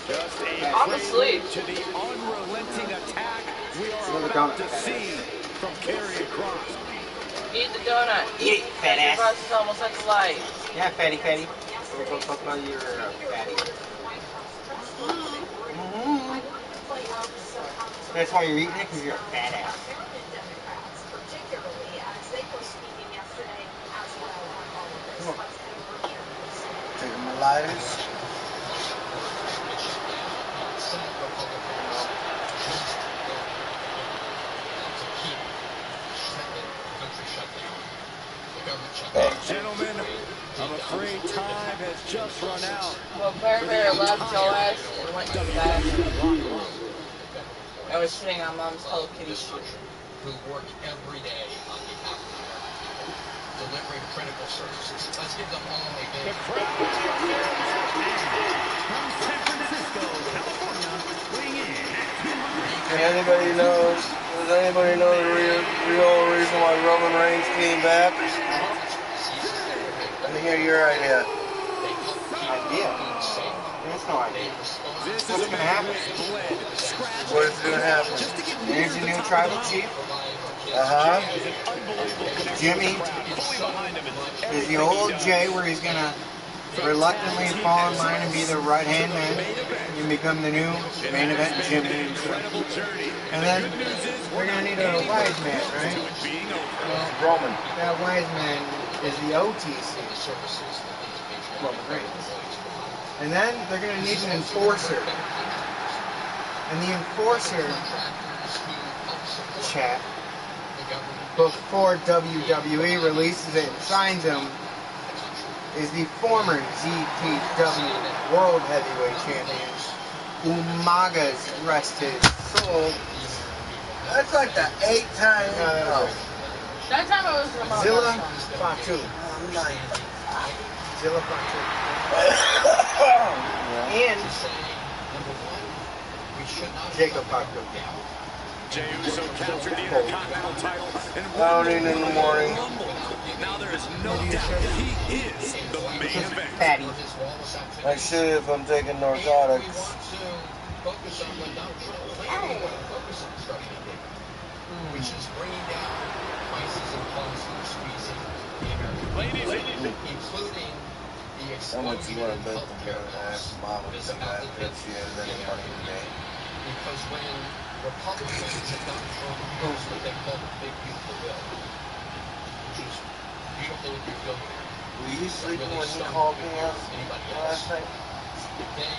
Just a I'm asleep. to the unrelenting attack we are Look about down. to see from carrying Cross. Eat the donut. Eat it, fat Your ass. boss is almost at the light. Yeah, fatty. We'll go talk about your fatty. That's why you're eating it, because you're a fat ass. Come on. Taking my lighters. Gentlemen, I'm afraid time has just run out. Well, Bear left Joe ass and went to the bathroom. I was sitting on Mom's Hello Kitty shoe. Who work every day on behalf of America, delivering critical services. Let's give them all a big From San Francisco, California, weighing in at 200. Does anybody know the real reason why Roman Reigns came back? Let me hear your idea. Idea? There's no idea. What's going to happen? What is going to happen? There's a new tribal chief. Jimmy is the old Jay where he's going to reluctantly fall in line and be the right-hand man and become the new main event Jimmy. And then we're going to need a wise man, right? Roman. That wise man is the OTC. Roman Reigns. And then they're going to need an enforcer. And the enforcer, chat, before WWE releases it and signs him, is the former GPW World Heavyweight Champion, Umaga's rested soul. That's like the 8th time. That time it was Ramon. Zilla Fatu. Zilla Fatu. And Jacob Fatu. Jey Uso captured the Intercontinental title and Pounding in the morning. now there is no doubt that he is the main event. Fatty. I should if I'm taking narcotics. Which is bringing down prices and costs and squeezing the American people, including the How much you want to bet explosion them going to ask mom to come back if she has any money today? because when Republicans have gotten Trump proposed what they call the Big Beautiful Bill, which is beautiful if you're billionaire. Were you sleeping when he called me last night? They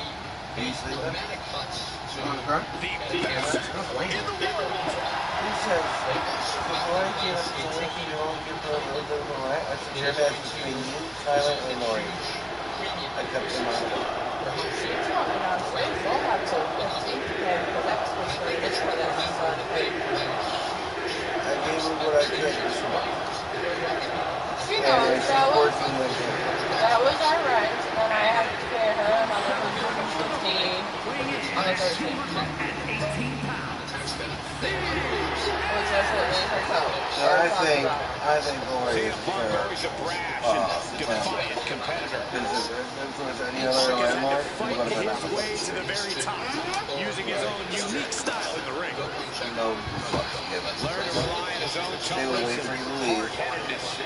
made dramatic cuts to The best in the world. He says, why can't you get the right? I said, your best between you, Tyler, and Lori. I kept him on. I gave him what I could this month. She knows that was our rent, and then I have to pay her another $150 on the 13th. I think Lori is Marbury's a brash and defiant competitor. If it was any other landmark, he would have been His out. way to the very top, using his own unique style in the ring. No fucking give it. Learn to rely on his own They will wait for you to leave. hard-headedness.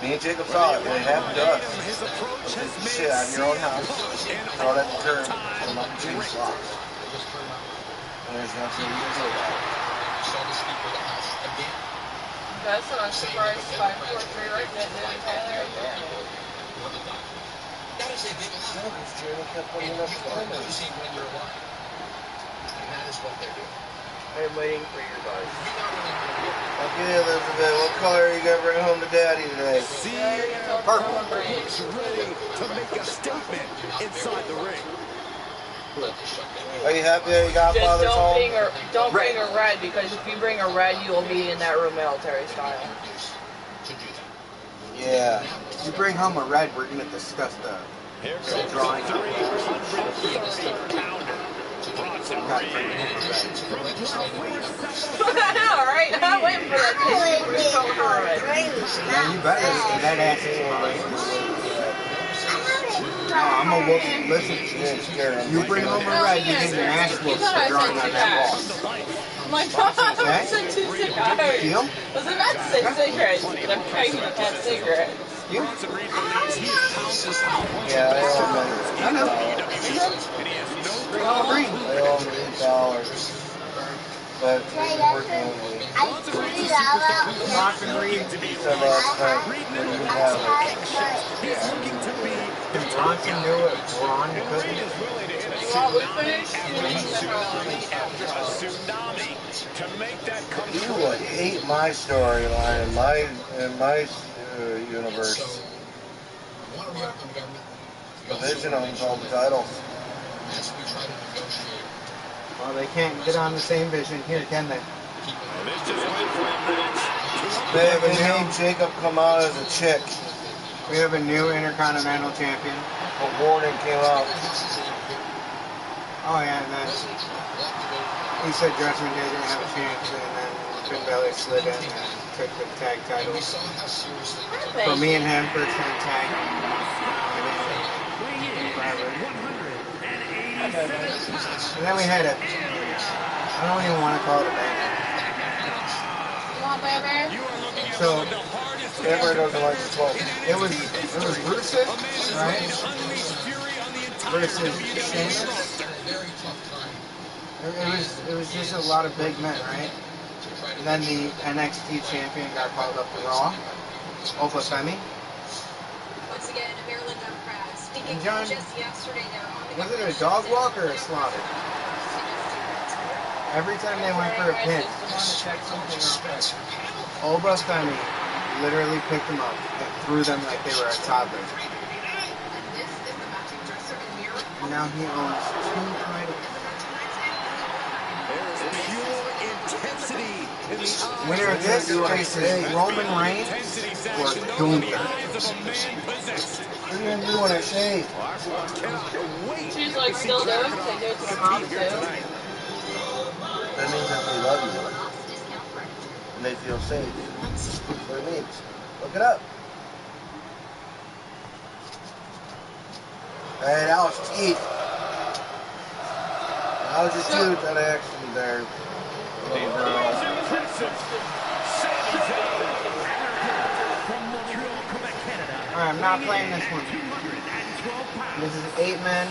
Me and Jacob saw it. It happened to us. His approach has Take the made shit out of your own house, throw it at the curb, and let the change locks. And there's nothing you can do about it. That's what I'm surprised 543 right there. Tyler right there. That is a big No, this Jeremy kept putting up the comments. losing when you're alive. And that is what they're doing. I'm waiting for your guys. Okay, Elizabeth, what color are you going to bring home to Daddy today? Purple. He's ready to make a statement inside the ring. Are you happy that you got Just Father's home? don't bring a red, because if you bring a red, you will be in that room military style. Yeah. If you bring home a red, we're going to discuss the Here comes the 330-pounder. Bronson Reed. Alright, I'm waiting for that. Yeah, you better. That ass is mine. No, I'm a whoop. Listen, you bring home a red, you get your ass whooped for drawing on that wall. My God, Okay. I said 2 cigars. Deal? I was about to say cigarettes, but I'm trying to have cigarettes. You? Yeah, I owe him I know. All green. I owe him $8. But he's working with me. Lock and read. He said last night when he would have it. Can Bronson do it? Braun couldn't? Well, we finished. He would hate my storyline in my universe. The Vision owns all the titles. Well, they can't get on the same vision here, can they? They made Jacob come out as a chick. We have a new Intercontinental Champion. But Warden came out. Oh yeah, and then he said Judgment Day didn't have a chance, and then Finn Balor slid in and took the tag title. For me and him, first time tag. And then we had a, I don't even want to call it a band. You want baby? So Everybody doesn't like the 12. it was Rusev, right? Versus Sheamus. It was just a lot of big men, right? And then the NXT champion got called up to Raw. Wwe2k25. Once again, a Maryland Democrat speaking And John, just yesterday there on the was it a dog walk or a slaughter? Every time they went for a pin, Wwe2k25 literally picked them up and threw them like they were a toddler. And now he owns 2 titles. Winner of this faces Roman Reigns or Gunther. What are you going to do when I shave? She's like still doing it. They do it to the mom too. That means that they love you. And they feel safe. That's what it means. Look it up. Hey, that was teeth. That was just tooth on accident there. Alright, I'm not playing this one. This is 8 men.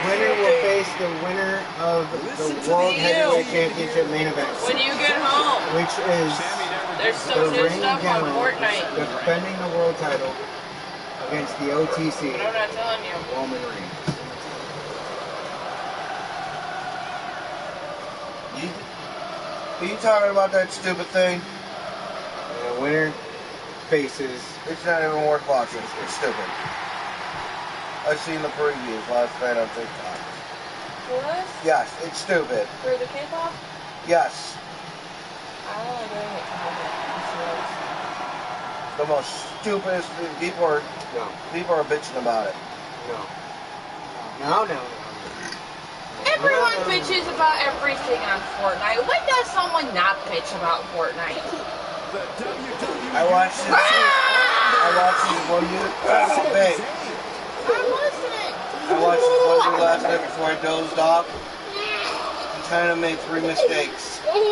Winner will face the winner of the World Heavyweight Championship main event. When you get home, Which is there's some the new reigning stuff on general Fortnite. defending the world title against the OTC, But I'm not telling you. Roman Reigns. Are you talking about that stupid thing? And the winner faces... It's not even worth watching. It's stupid. I've seen the previews last night on TikTok. What? Yes, it's stupid. For the K-pop? Yes. I don't like doing it. The most stupidest thing. People are bitching about it. No. Everyone bitches about everything on Fortnite. When does someone not bitch about Fortnite? I watched this one dude. Oh, babe. I'm listening. I watched this one dude last night before I dozed off. He kind of made 3 mistakes. He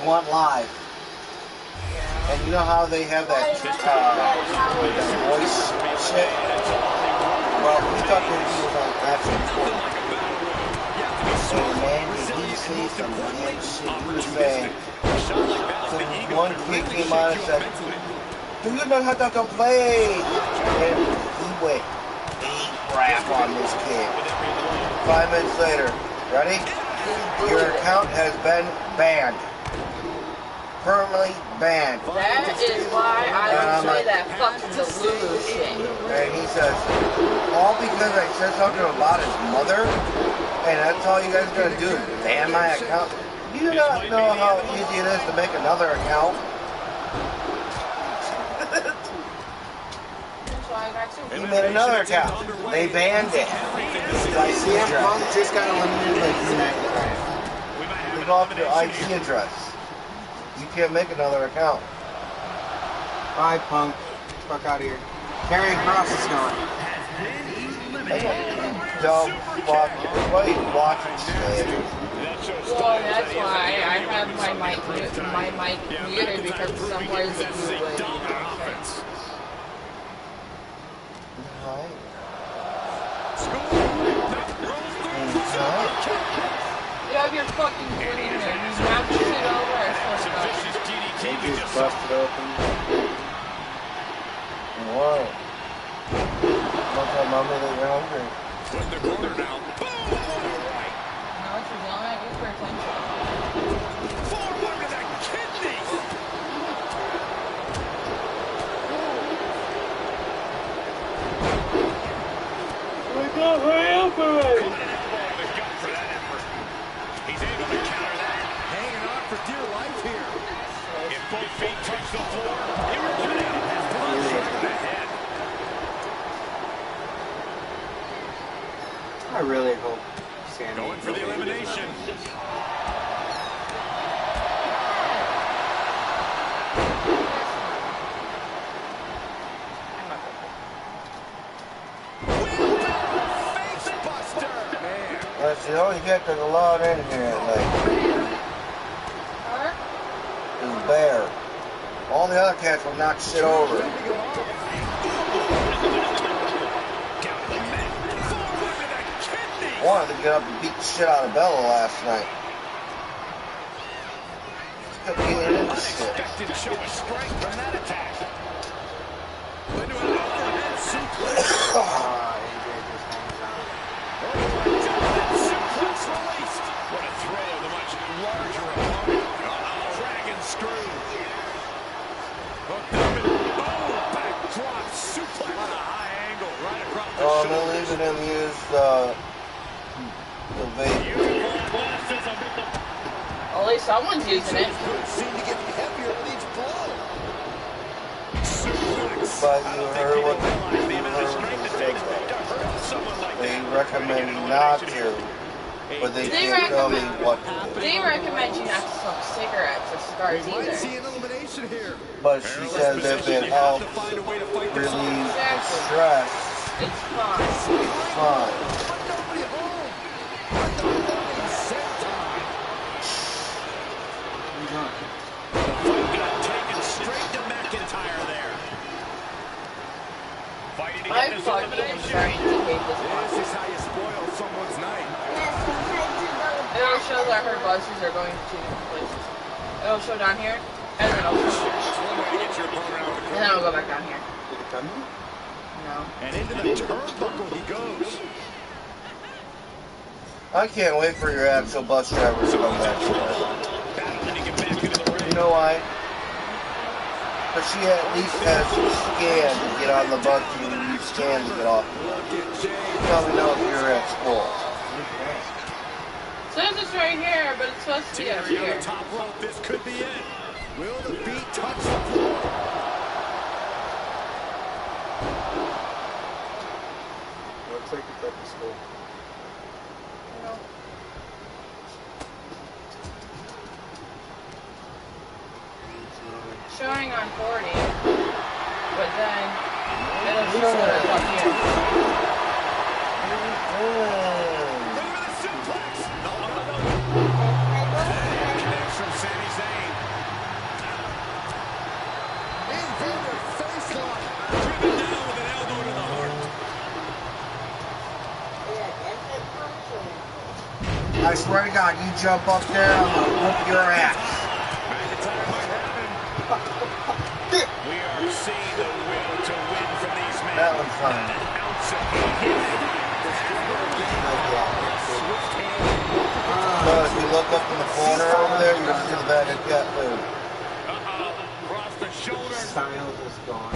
went live. And you know how they have that voice shit? Well, we thought that he was on actually. So, man, did he say some weird shit? He was saying, so one kid came out and said, do you know how to play? And he went big crap on this kid. 5 minutes later, ready? Your account has been banned. Permanently banned. That is why I don't say that fucking Delulu shit. And he says, all because I said something about his mother, and that's all you guys are going to do is ban my account. You do not know how easy it is to make another account. He made another account. They banned it. CM Punk just got eliminated like 2 nights. They go off your IP address. You can't make another account. Bye, Punk. Fuck out of here. Karrion Kross is going. dumb fuck. Why are you watching shit? Well, that's why I have my mic muted because some words you would, you know, say. You have your fucking foot in there. You knocked shit over. I swear to God. They just busted open. What? Don't tell mommy that you're hungry. Flip the corner now. Boom! What a right. No, she's yelling at you for attention. Forward to the kidney. Wake up, hurry up already! He's able to counter that. Hanging on for dear life here. If both feet touch the floor, he rips it out. His punch to the head. I really hope Sammy Going for the elimination. Face buster. Man. That's the only get there's a lot in here. Like, is bear. All the other cats will knock shit over. I wanted to get up and beat the shit out of Bella last night. Kept getting into shit. Unexpected show of strength from that attack. Into an overhead suplex. Suplex released. What a throw of the much larger opponent. Dragon screw. Hooked up and boom! Backdrop suplex on a high angle right across the Oh, shoulder. they're leaving him use the vape. At least someone's using it. Seem to get heavier with each blow. Suplex. But I you don't heard think what people realize the you amount of strength it takes to hurt someone like They that. recommend not to, but they can't tell me what to do. They recommend you not to smoke cigarettes or cigars We might see either. an elimination here. But she says if it helps relieve stress, It's fun. it's fine. But nobody home. But nobody set time. The fight got taken straight to McIntyre there. Fighting to I get this fucking am elimination. starting to hate this This buzz. is how you spoil someone's night. It'll show that her buzzes are going to two different places. It'll show down here, and then it'll show That's one way to get your opponent out of the and then it'll go back down here. Did it come in? No. And into the turnbuckle he goes. I can't wait for your actual bus drivers to come back. battling to get back into the ring. You know why? Because she at least has to scan to get on the bus and you scan to get off. Tell me know if you're at school. Says it's right here, but it's supposed to be up Theory on here. the top rope. This could be it. Will the feet touch the floor? Looks like it's at the school. Showing on 40, but then it'll show that it's up here. Look at the suplex. No. Connects from Sami Zayn. Inverted face lock. Driven down with an elbow to the heart. I swear to God, you jump up there, I'm gonna whoop your ass. McIntyre might have him. We are seeing the will to win from these men. That one's fine. An ounce of hate. So if you look up in the corner over there, you'll see the bag of cat food. Uh-oh. Across the shoulder. Styles is gone.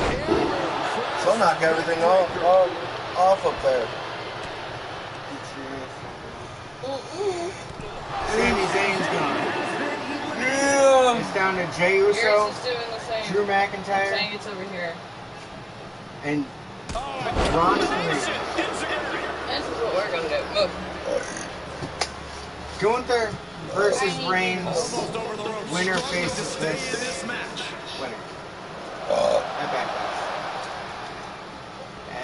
So knock everything off up there. Sami Zayn's gone. Yeah. It's down to Jey Yours Uso, is doing the same. Drew I'm saying McIntyre, it's over here. and Oh, Ron elimination. Smith. This is what we're gonna do. Move. Gunther versus Reigns. Almost over the ropes. Winner Struggling to faces stay in this this match. winner. At Backlash.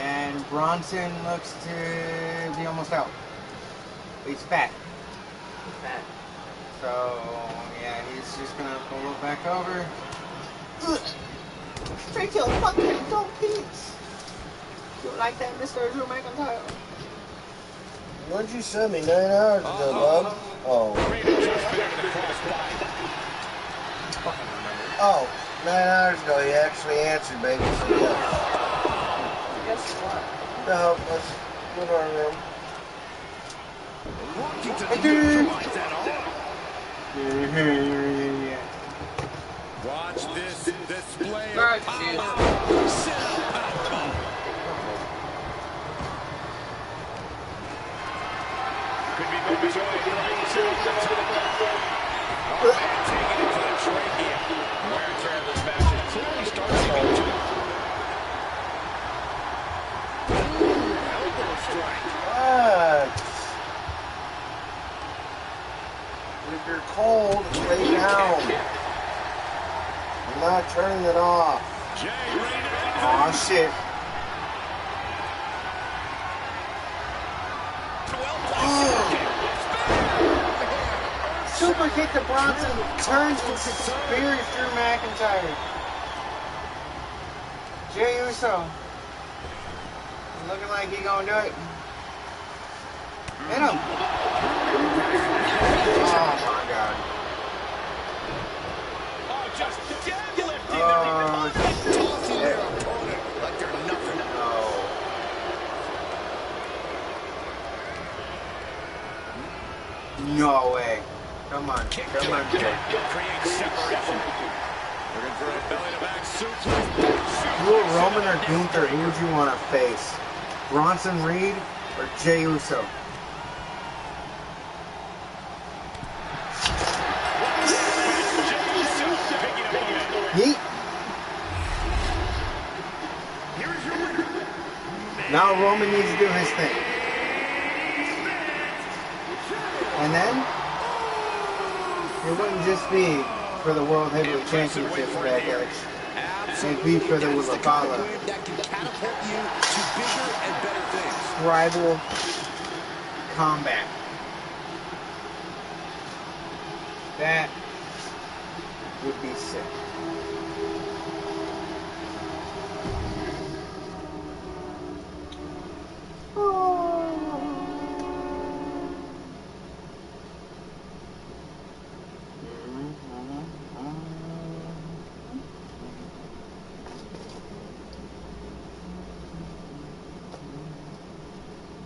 And Bronson looks to be almost out. But he's fat. Fat. So, yeah, he's just gonna pull it back over. Straight to a fucking dope piece. You like that, Mr. Drew McIntyre? What'd you send me 9 hours ago, bub? Oh. Oh, 9 hours ago he actually answered, baby. So yes. Guess what? No, let's put our room. Watch this display of Right, power. Could be moving away. Oh, man, taking it to the trachea. Wear and tear of this match is clearly starting to get to it. Elbow strike. What? If you're cold, lay down. I'm not turning it off. Aw, shit. Super kick to Bronson, turns and spears Drew McIntyre. Jey Uso. Looking like he gonna do it. Hit him. Oh my god. Oh, just deadlifting Oh, tossing their opponent like they're nothing. No way. Come on. Come on. Create separation. Looking for a belly-to-back suplex. You were Roman or Gunther, who would you want to face? Bronson Reed or Jey Uso? Yeet. Now Roman needs to do his thing. And then, it wouldn't just be for the World Heavyweight Championship for that guy. It'd be for the Wakala. That can catapult you to bigger and better things. Tribal combat. That would be sick.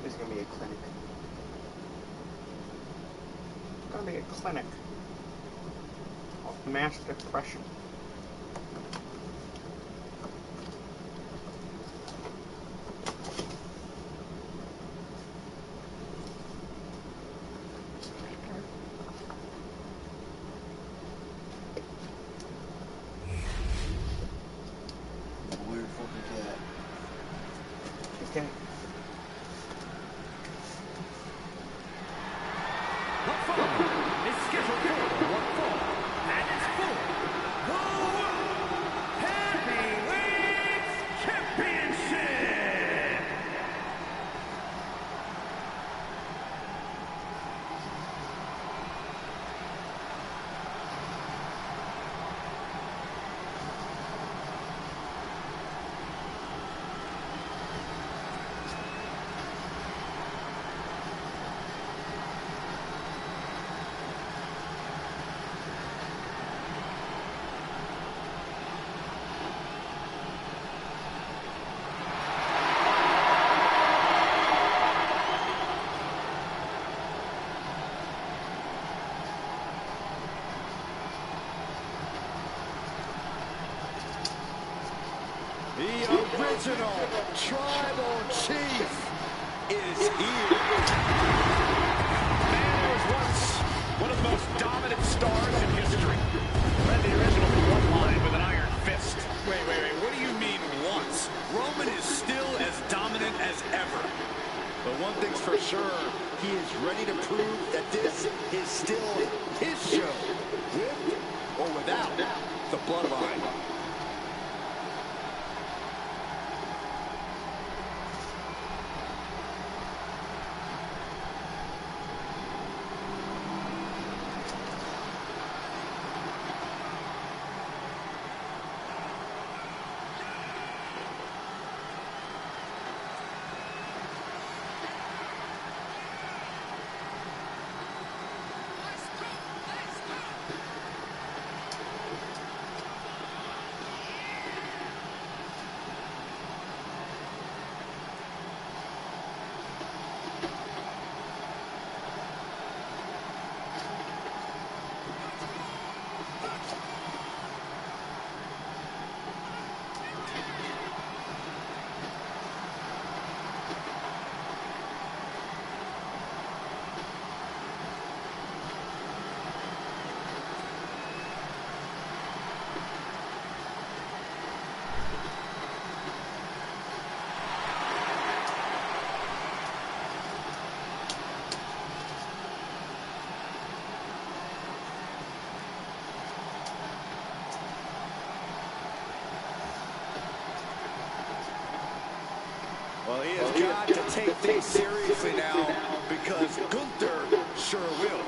There's gonna be a clinic. It's gonna be a clinic of mass depression. Weird fucking cat. Okay. The following is scheduled for one fall, and is for the World Heavyweight Championship. The original Tribal Chief is here. Man who was once one of the most dominant stars in history. Led the original bloodline with an iron fist. Wait. What do you mean once? Roman is still as dominant as ever. But one thing's for sure, he is ready to prove that this is still his show. With or without the bloodline. Well, he has got to take things seriously now because Gunther sure will.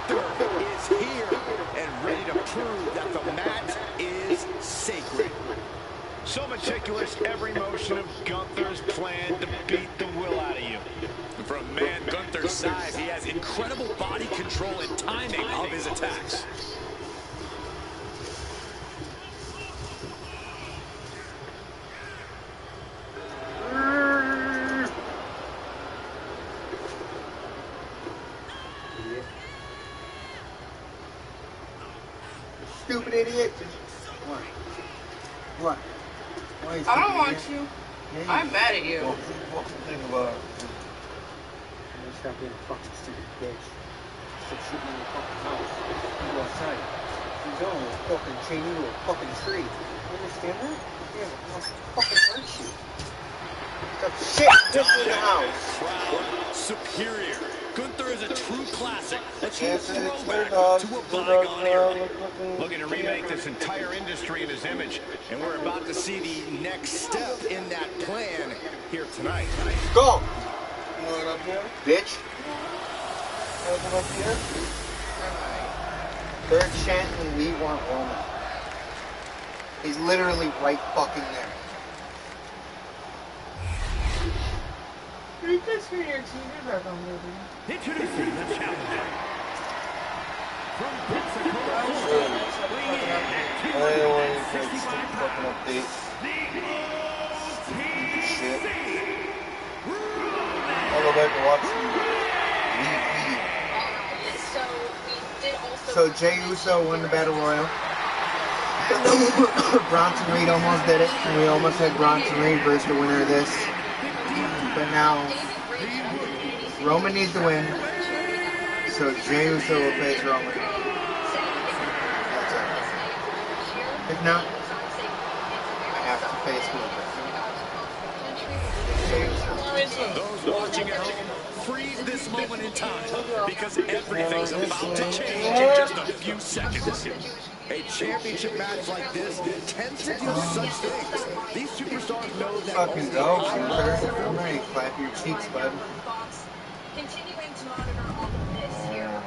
Gunther is here and ready to prove that the mat is sacred. So meticulous, every motion of Gunther's plan to beat the will out of you. And for a man Gunther's size, he has incredible body control and timing of his attacks. Stupid idiot. What? Why I don't want you. I'm mad at you. What do you think about it? Stop being a fucking stupid bitch. Stop shooting in the fucking house. You go outside. You don't fucking chain you to a fucking tree. You understand that? Yeah, I'll fucking hurt you. Stop shit pissing in the house. Proud, superior. Gunther is a true classic. A true throwback to a bygone era. Looking to remake this entire industry in his image. And we're about to see the next step in that plan here tonight. Go! You know what up here? Bitch. Nothing up here? Third chant and we want Roman. He's literally right fucking there. Introducing the challenger. From Pensacola, weighing in at I don't want you to take stupid 265 fucking pounds, update. Shit. I'll go back and watch So Jey Uso won the Battle Royal. Bronson Reed almost did it. And we almost had Bronson Reed versus the winner of this. But now Roman needs to win. So Jey Uso will face Roman. If not, I have to face Gunther. Those watching at home, freeze this moment in time because everything's about to change in just a few seconds. A championship match like this tends to do such things. These superstars know that Fucking go, Gunther. I'm ready to clap your cheeks, bud. Continuing to monitor all of this here.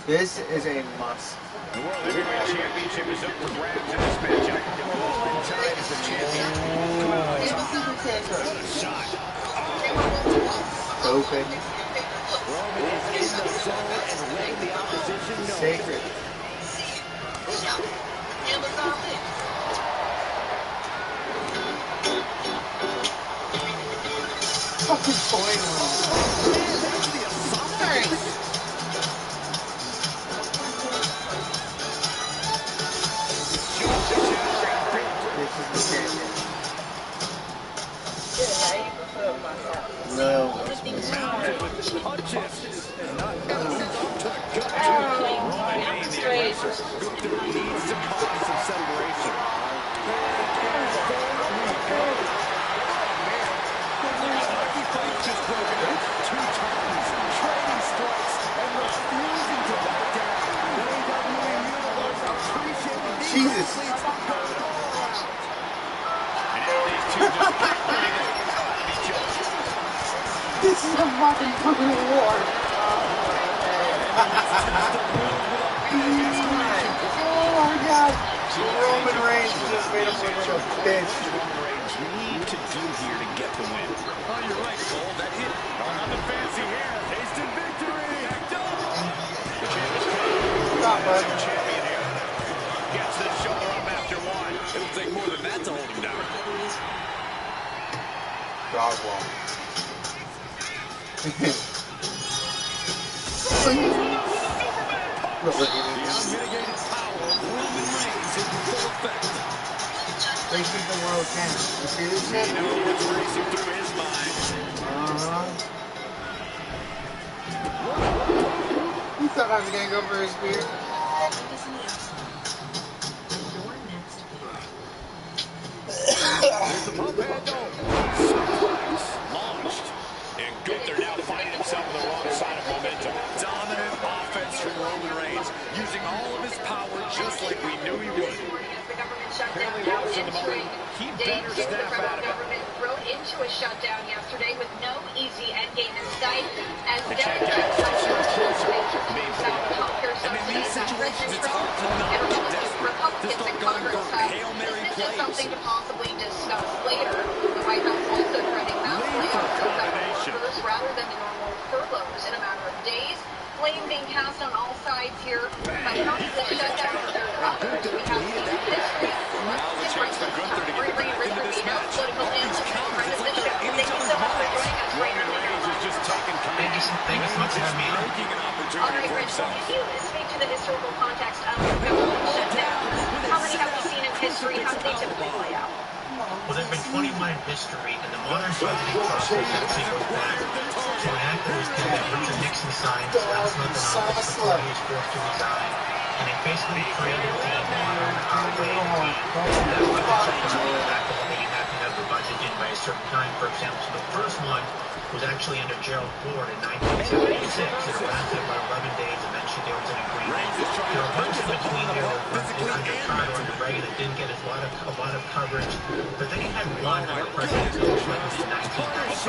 This is a must. The World Heavyweight Championship is up for grabs in this matchup. Valentine is the champion. What a shot. Open. Roman is in the zone and letting the opposition know. Sacred. Fucking spoiling. No. Mounted with punches. Not to the gut. Straight. Gunther needs to cause some separation. Hockey fight just broken out 2 times, trading strikes and refusing to back down. WWE Universe appreciating these Jesus. athletes going all out. And now these two just bringing it. This is a fucking war. Oh my god. Roman Reigns just made him look like a bitch. You need to do here to get the win. Oh, you're right, Cole. That hit. On the fancy hair. Instant victory. The champion here. Gets the shoulder up after 1. It'll take more than that to hold him down. Dog wall. The unmitigated power of Roman Reigns in full effect. They keep the world count. You see this shit? You know what's racing through his mind. You thought I was gonna go for a spear? There's the pump handle. Suplex launched. And Gunther now finding himself on the wrong side of momentum. Dominant offense from Roman Reigns, using all of his power just like we knew he would. Apparently that was in the moment. He better snap out of it. Government rode into a shutdown yesterday with no easy endgame in sight as Democrats these situations, it's hard to not get desperate. Republicans in Congress this is something to possibly discuss later. The White House also threatening mass layoffs rather than the normal furloughs in a matter of days. Blame being cast on all sides here, but how does the shutdown serve others? We have seen history. Now the chance for Gunther to get back into this match. Political analyst and friend of the show. Thank you so much for joining us. Roman Reigns is just taking command. Thank you so much for having me. Making an All opportunity right, for Rich, himself. can you speak to the historical context of the government shutdown? How many have we seen in history? How do they typically play out? Well, there have been 21 in history, and the modern budgeting process actually goes back to an act that was that Richard Nixon signed last month in office before he was forced to resign, and it basically created the modern way that budget shutdown back to the enactment of the budget in by a certain time. For example, so the first one was actually under Gerald Ford in 1976. It lasted about 11 days. Eventually, there was an agreement. There were a bunch in between there under Carter and Reagan that didn't get a lot of coverage. But then you had one under President Bill Clinton in 1995.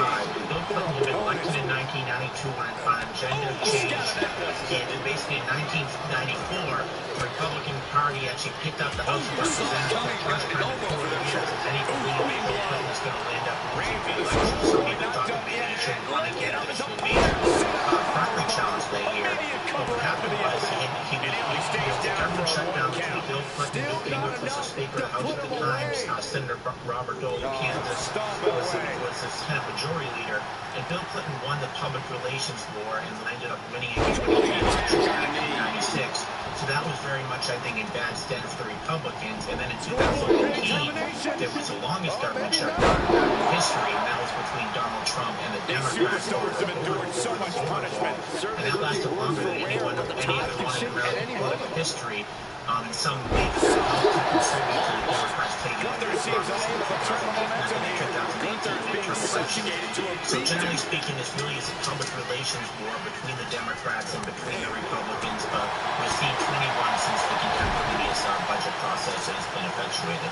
Bill Clinton had been elected in 1992 when an agenda changed. And basically in 1994, the Republican Party actually picked up the House of Representatives for the first time in 4 years. And then he believed that Bill Clinton was going to land up losing the election. Some people thought that maybe he shouldn't run again. This was a major primary challenge that year. But what happened was the government shutdown between Bill Clinton, Newt Gingrich was the Speaker of the House at the time, Senator Robert Dole of Kansas was the Senate Majority Leader, and Bill Clinton won the public relations war and ended up winning against 23 elections in 1996. So that was very much, I think, in bad stead for the Republicans. And then in 2018, there was the longest government shutdown in history, and that was between Donald Trump and the Democrats. And that lasted longer than any other one in American political history. And some believe that it helped to contribute to the Democrats taking over the Congress in 2018 midterm election. So generally speaking, this really is a public relations war between the Democrats and between the Republicans, but we've seen 21 since the contemporaneous budget process has been effectuated.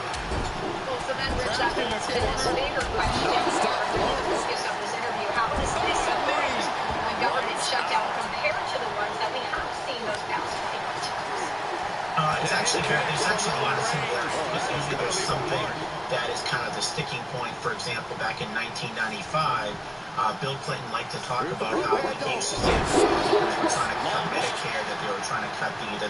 Well, so then, Rich, that leads to this bigger question. Focus of this interview. How does this affect a government shutdown compared to the ones that we have seen those past 21 times? There's actually a lot of similarities because usually there's something that is kind of the sticking point. For example, back in 1995, Bill Clinton liked to talk about how he used to say Republicans were trying to cut Medicare, that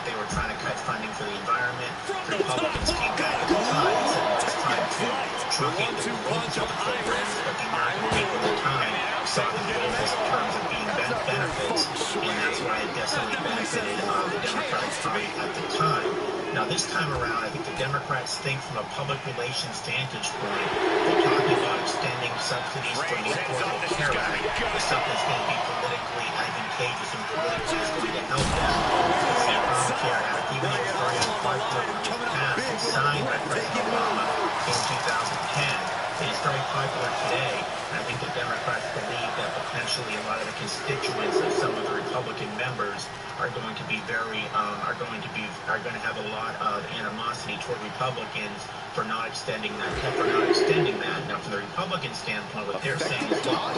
they were trying to cut funding for the environment. The Republicans came back at the time and said, well, it's time to truncate the loans of the programs, but the American people at the time saw the bills as terms of being benefits, and that's why it definitely benefited the Democratic Party at the time. Now, this time around, I think the Democrats think from a public relations vantage point, they're talking about extending subsidies for the Affordable Care Act, as something that's going to be politically advantageous and politically is going to help them. Because the Affordable Care Act, even though it's very unpopular when it was passed and signed by President Obama in 2010, it is very popular today. And I think the Democrats believe that potentially a lot of the constituents of some of the Republican members are going to be are going to have a lot of animosity toward Republicans for not extending that. Now, from the Republican standpoint, what they're saying is, well,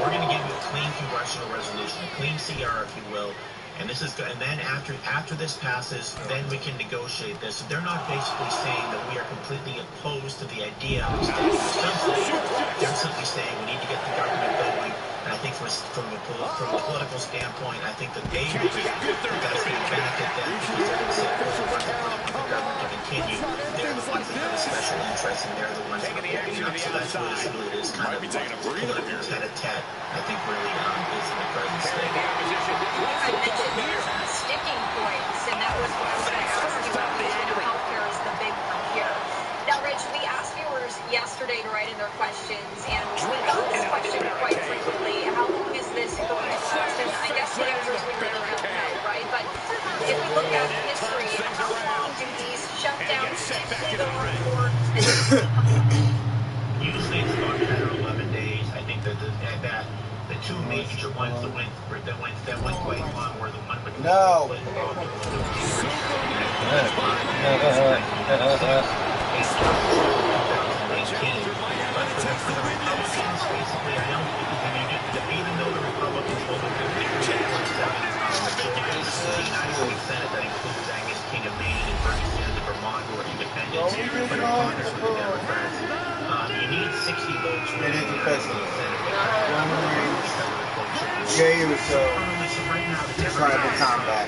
we're going to give you a clean congressional resolution, a clean CR, if you will. And this is, and then after this passes, then we can negotiate this. So they're not basically saying that we are completely opposed to the idea of extending the subsidy. They're simply saying we need to get the government going. And I think from a political standpoint, I think that they believe that that's going to benefit them because they're going to say, well, the ones that want the government to continue, they're the ones that have a special interest, and they're the ones that are holding up. So that's really it is kind of political tete-a-tete, I think really is in the present state. I mentioned there's sticking points, and that was what I was going to ask you about. I know healthcare is the big one here. Now, Rich, we asked yesterday to write in their questions, and we got this question quite frequently. How long is this going to last? And I guess the answer is we really don't know, right? But if we look at history, how long do these shutdowns typically go on for? Usually it's about 10 or 11 days. I think that the two major ones that went quite long were the one with no. Basically, I don't think even though the Republicans hold a 50-47 United States Senate that includes Angus King of Maine and Bernie Sanders of Vermont, who are independents, but in Congress with the Democrats, you need 60 votes for the United States Senate. Wwe2k25 tribal combat.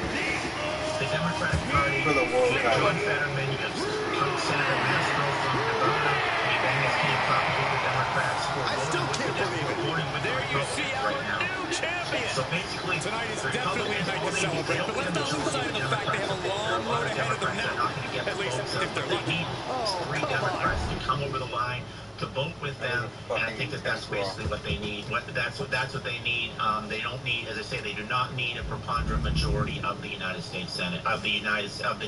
The Democratic Party, for the World Cup. John Fetterman, you have Senator Mastro from Nevada, you have Angus King, probably the Democrats who are voting with the Republicans right now. So basically, tonight is definitely a night to celebrate, but let's not lose sight of the fact they have a long road ahead of them now. At least if they're lucky. Three Democrats to come over the line to vote with them, and I think that that's basically what they need. That's what they need. They don't need, as I say, they do not need a preponderant majority of the United States Senate, of the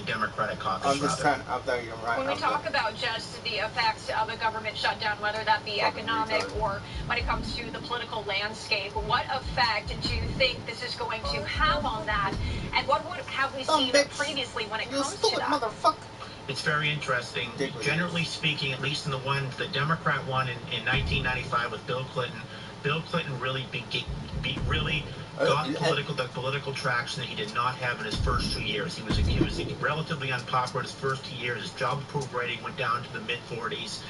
Democratic caucus. I'm just trying. I thought you're right. When we talk about just the effects of a government shutdown, whether that be economic or when it comes to the political landscape, what effect do you think this is going to have on that? And what have we seen previously when it comes to that? Motherfucker. It's very interesting. Generally speaking, at least in the Democrat one in 1995 with Bill Clinton really got the political traction that he did not have in his first 2 years. He was relatively unpopular in his first 2 years. His job approval rating went down to the mid-40s.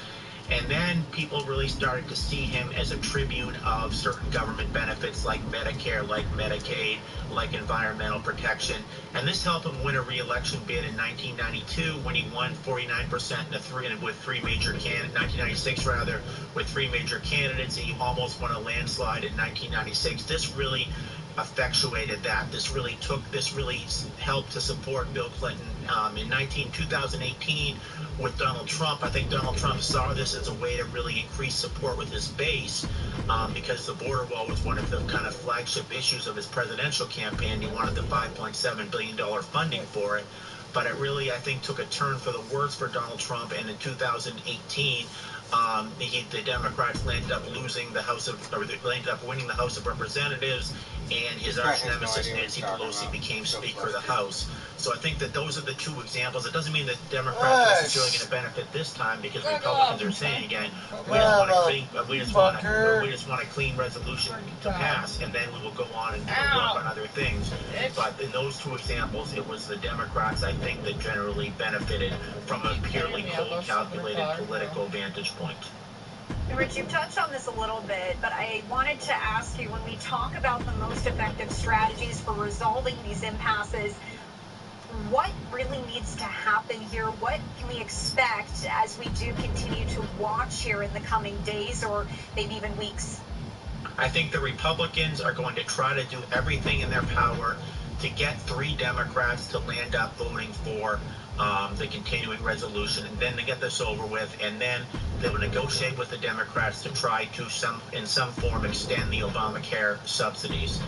And then people really started to see him as a tribune of certain government benefits like Medicare, like Medicaid, like environmental protection. And this helped him win a re-election bid in 1992 when he won 49% with three major candidates, 1996 rather, with three major candidates, and he almost won a landslide in 1996. This really effectuated that. This really helped to support Bill Clinton. In 2018 with Donald Trump, I think Donald Trump saw this as a way to really increase support with his base, because the border wall was one of the kind of flagship issues of his presidential campaign. He wanted the $5.7 billion funding for it. But it really, I think, took a turn for the worse for Donald Trump, and in 2018, the Democrats ended up winning the House of Representatives, and his arch nemesis Nancy Pelosi became Speaker of the House. So I think that those are the two examples. It doesn't mean that Democrats are necessarily going to benefit this time, because Republicans are saying again, we just want a clean resolution to pass, and then we will go on and work on other things. But in those two examples, it was the Democrats, I think, that generally benefited from a purely cold, calculated political vantage point. Rich, you've touched on this a little bit, but I wanted to ask you, when we talk about the most effective strategies for resolving these impasses, what really needs to happen here? What can we expect as we do continue to watch here in the coming days or maybe even weeks? I think the Republicans are going to try to do everything in their power to get three Democrats to land up voting for the continuing resolution, and then to get this over with, and then they will negotiate with the Democrats to try to in some form extend the Obamacare subsidies.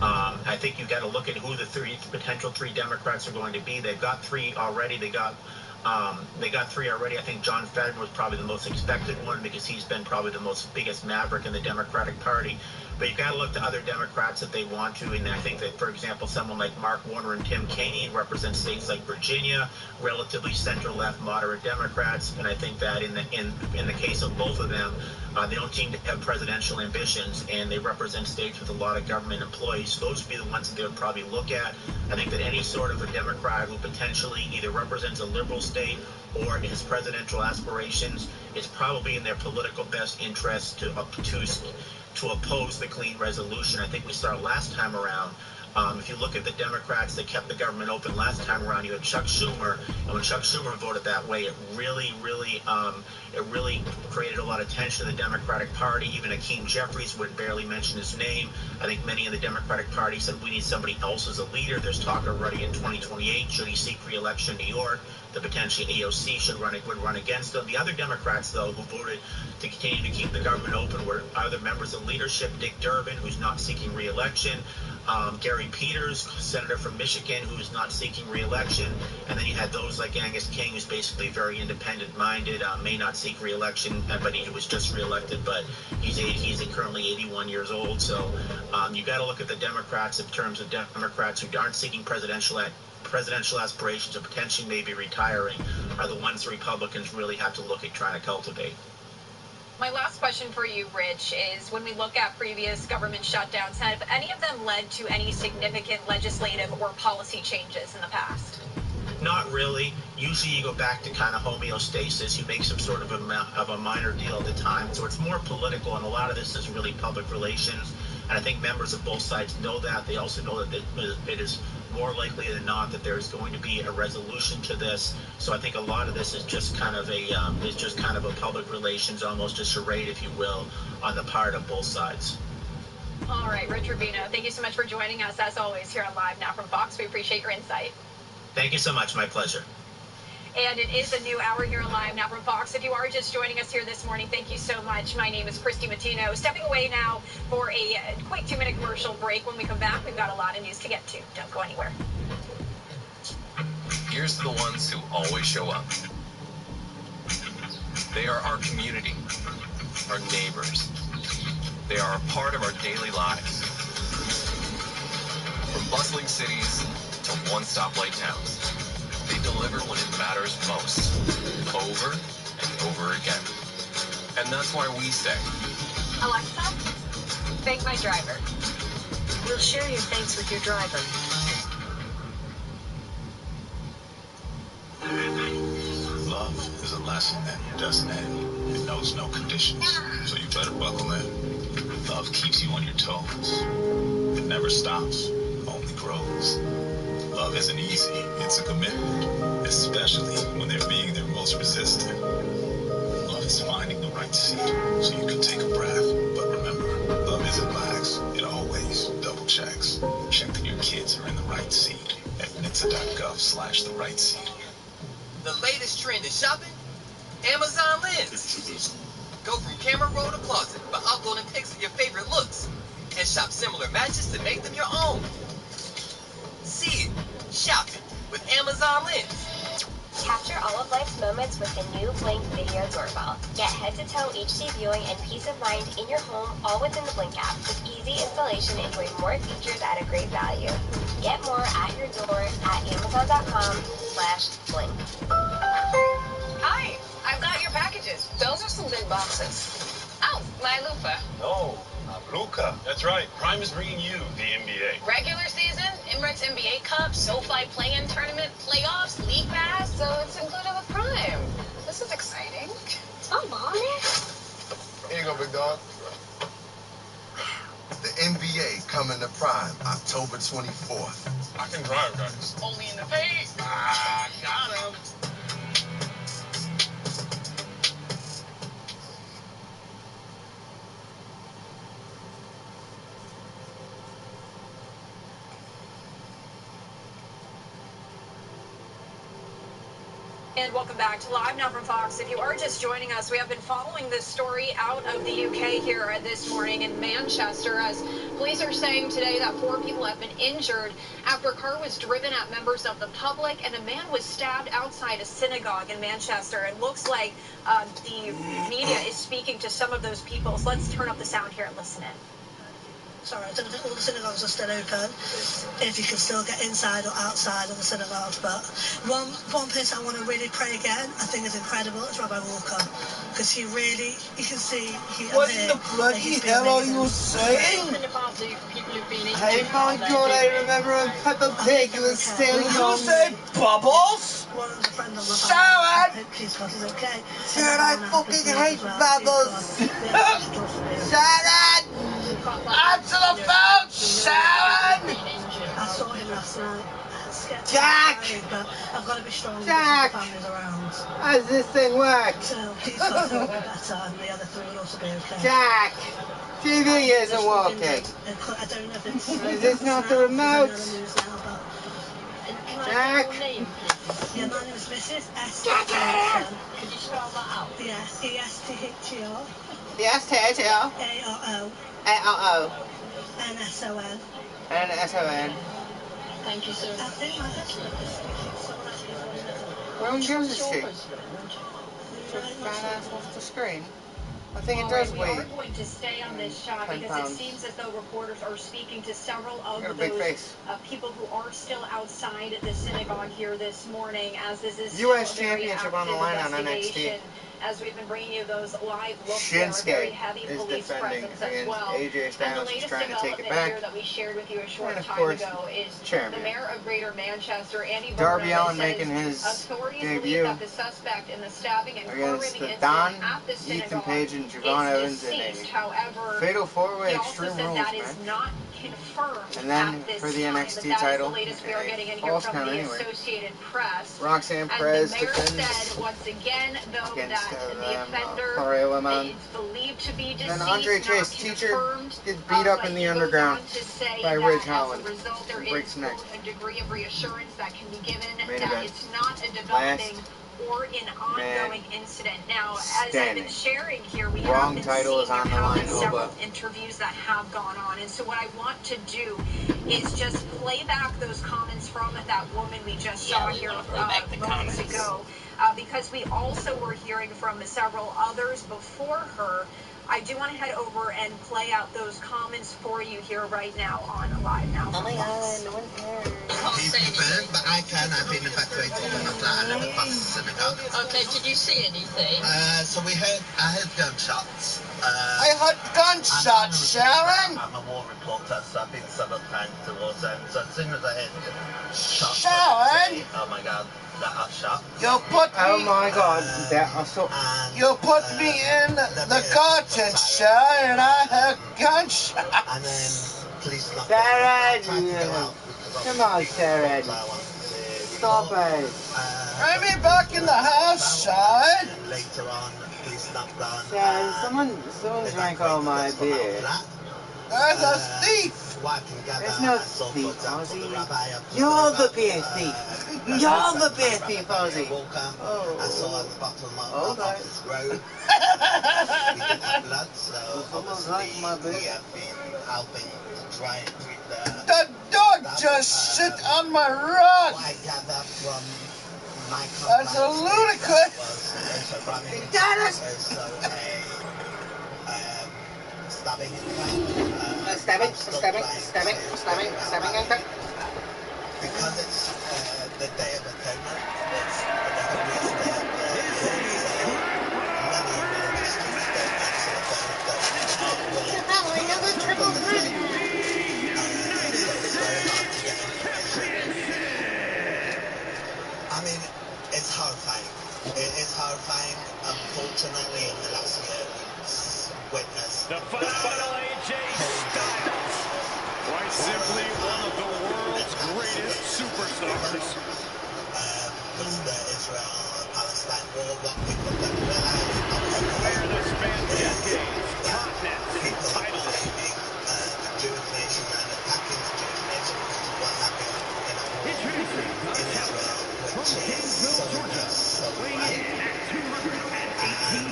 I think you've got to look at who the potential three Democrats are going to be. They've got three already. They got three already. I think John Fetterman was probably the most expected one, because he's been probably the biggest maverick in the Democratic Party. But you've got to look to other Democrats that they want to, and I think that, for example, someone like Mark Warner and Tim Kaine represent states like Virginia, relatively center-left moderate Democrats, and I think that in the case of both of them, they don't seem to have presidential ambitions, and they represent states with a lot of government employees. So those would be the ones that they would probably look at. I think that any sort of a Democrat who potentially either represents a liberal state or his presidential aspirations, it's probably in their political best interest to oppose the clean resolution. I think we saw last time around If you look at the Democrats that kept the government open last time around, you had Chuck Schumer, and when Chuck Schumer voted that way, it really created a lot of tension in the Democratic Party. Even Hakeem Jeffries would barely mention his name. I think many in the Democratic Party said we need somebody else as a leader. There's talk already in 2028, should he seek re-election in New York, that potentially AOC would run against him. The other Democrats, though, who voted to continue to keep the government open were other members of leadership, Dick Durbin, who's not seeking re-election, Gary Peters, senator from Michigan, who is not seeking re-election, and then you had those like Angus King, who's basically very independent-minded, may not seek re-election, but he was just re-elected, but he's currently 81 years old. So you got to look at the Democrats in terms of Democrats who aren't seeking presidential aspirations or potentially maybe retiring are the ones the Republicans really have to look at trying to cultivate. My last question for you, Rich, is when we look at previous government shutdowns, have any of them led to any significant legislative or policy changes in the past? Not really. Usually you go back to kind of homeostasis. You make some sort of a minor deal at the time. So it's more political, and a lot of this is really public relations. And I think members of both sides know that. They also know that it is more likely than not that there's going to be a resolution to this. So I think a lot of this is just kind of a public relations, almost a charade, if you will, on the part of both sides. All right, Rich Rubino, thank you so much for joining us, as always, here on Live Now from Fox. We appreciate your insight. Thank you so much. My pleasure. And it is a new hour here on Live Now from Fox. If you are just joining us here this morning, thank you so much. My name is Christy Matino. Stepping away now for a quick 2-minute commercial break. When we come back, we've got a lot of news to get to. Don't go anywhere. Here's to the ones who always show up. They are our community, our neighbors. They are a part of our daily lives. From bustling cities to one-stoplight towns, they deliver when it matters most, over and over again. And that's why we say, Alexa, thank my driver. We'll share your thanks with your driver. Love is a lesson that doesn't end. It knows no conditions, so you better buckle in. Love keeps you on your toes. It never stops, only grows. Love isn't easy, it's a commitment, especially when they're being their most resistant. Love is finding the right seat so you can take a breath. But remember, love isn't lax, it always double checks. Check that your kids are in the right seat at NHTSA.gov/the right seat. The latest trend in shopping? Amazon Lens. Go from camera roll to closet by uploading pics of your favorite looks and shop similar matches to make them your own. See it. Shop it with Amazon Lens. Capture all of life's moments with the new Blink Video Doorbell. Get head-to-toe HD viewing and peace of mind in your home, all within the Blink app, with easy installation and more features at a great value. Get more at your door at Amazon.com/Blink. Hi, I've got your packages. Those are some big boxes. Oh, my Lupa. No, not Luca. That's right. Prime is bringing you the NBA. Regular season, Emirates NBA Cup, SoFi Play-In Tournament, playoffs, League Pass, so it's included with Prime. This is exciting. Is my mom there? Here you go, big dog. The NBA coming to Prime October 24th. I can drive, guys. Only in the paint. Ah, got him. And welcome back to Live Now from Fox. If you are just joining us, we have been following this story out of the UK here this morning in Manchester, as police are saying today that 4 people have been injured after a car was driven at members of the public and a man was stabbed outside a synagogue in Manchester. It looks like the media is speaking to some of those people, so let's turn up the sound here and listen in. Sorry, I don't think all the synagogues are still open, if you can still get inside or outside of the synagogues. But one person I want to really pray again, I think is incredible, is Rabbi Walker. Because he really, you can see... What in the bloody hell are you saying? Hey, my God, I remember when Peppa Pig was still young. You say Bubbles? Sharon! Sharon, I fucking hate Bubbles! Sharon! Answer the phone, Sharon! last night. Scared Jack! but I've got to be strong Jack! because the family's around. How does this thing work? So he's got to be better, and the other three will also be okay. Jack! TV isn't working. I don't know if it's... Is this not the remote? Jack! Yeah, my name is Mrs. S. Jack! Could you spell that out? Yeah, E-S-T-H-E-R. E-S-T-H-E-R? A-R-O. A-R-O. N-S-O-N. N-S-O-N. Thank you, sir. I think my husband is someone else is one of them. Well, gives a shit. Badass off the screen. I think it does weigh. We are going to stay on this shot because it seems as though reporters are speaking to several of those people who are still outside the synagogue here this morning, as this is U.S. Championship on the line on NXT. As we've been bringing you those live looks, there are very heavy police presence as well. AJ Styles and the latest trying to take it development back. here that we shared with you a short and of time course, ago is Chairman. the mayor of Greater Manchester, Andy Darby Burnham, Allin making his authorities debut believe that the suspect in the stabbing and against car-ramming the incident Don, at the Ethan synagogue Page, and Javon Evans in a However, fatal four-way he also Extreme said Rules that match. is not confirmed And then at this for the time, NXT but that title, is the latest we are getting in here false from count the anyway. Associated Press. Roxanne And Perez the mayor defends said once again, though, against that the offender Corey is believed to be deceased, then Andre Chase, not teacher, confirmed, gets beat up but in the he goes underground on to say by that Ridge as Holland. a result, there Breaks is, neck. quote, a degree of reassurance that can be given Main that event. it's not a developing or an ongoing incident. Now, as I've been sharing here, we have been seeing there have been several interviews that have gone on. And so what I want to do is just play back those comments from that woman we just saw here moments ago. Because we also were hearing from several others before her. I do want to head over and play out those comments for you here right now on Live Now. Oh my god, no one cares. People can, but I can. I've been evacuated from my flat. I never passed the synagogue. Okay, did you see anything? So I heard gunshots. I heard gunshots, Sharon! I'm a war reporter, so I've been several times towards them. So as soon as I heard shots, Sharon! oh my god, that hot shot. You put me... Oh my god, that I saw... You put me in the garden, sir, and I heard gunshots. And then police knocked Sarah, come on, Sarah. Stop it. Bring me back in the house, son. Later on, police knocked down. Sarah, someone drank all my beer. There's a thief. There's no thief, Ozzy. You're the beer thief. You're the beer thief, Ozzy. I saw at the bottom of Office Road. We didn't have blood, so obviously we have been helping to try and treat the dog just sit on my rug. I gather from my that's a ludicrous. Stabbing. Stabbing. Because it's the Day of Atonement, it's the holiest day of the year, so many religious groups don't actually I mean, it's horrifying. It is horrifying. Unfortunately, in the last year, we've witnessed the final AJ Styles. Quite simply, one of the world's greatest superstars. Was the Israel-Palestine war, what people don't realize. Where the span decades, continents, people are blaming the Jewish nation and attacking the Jewish nation because of what happened in Israel, which is so just so right. And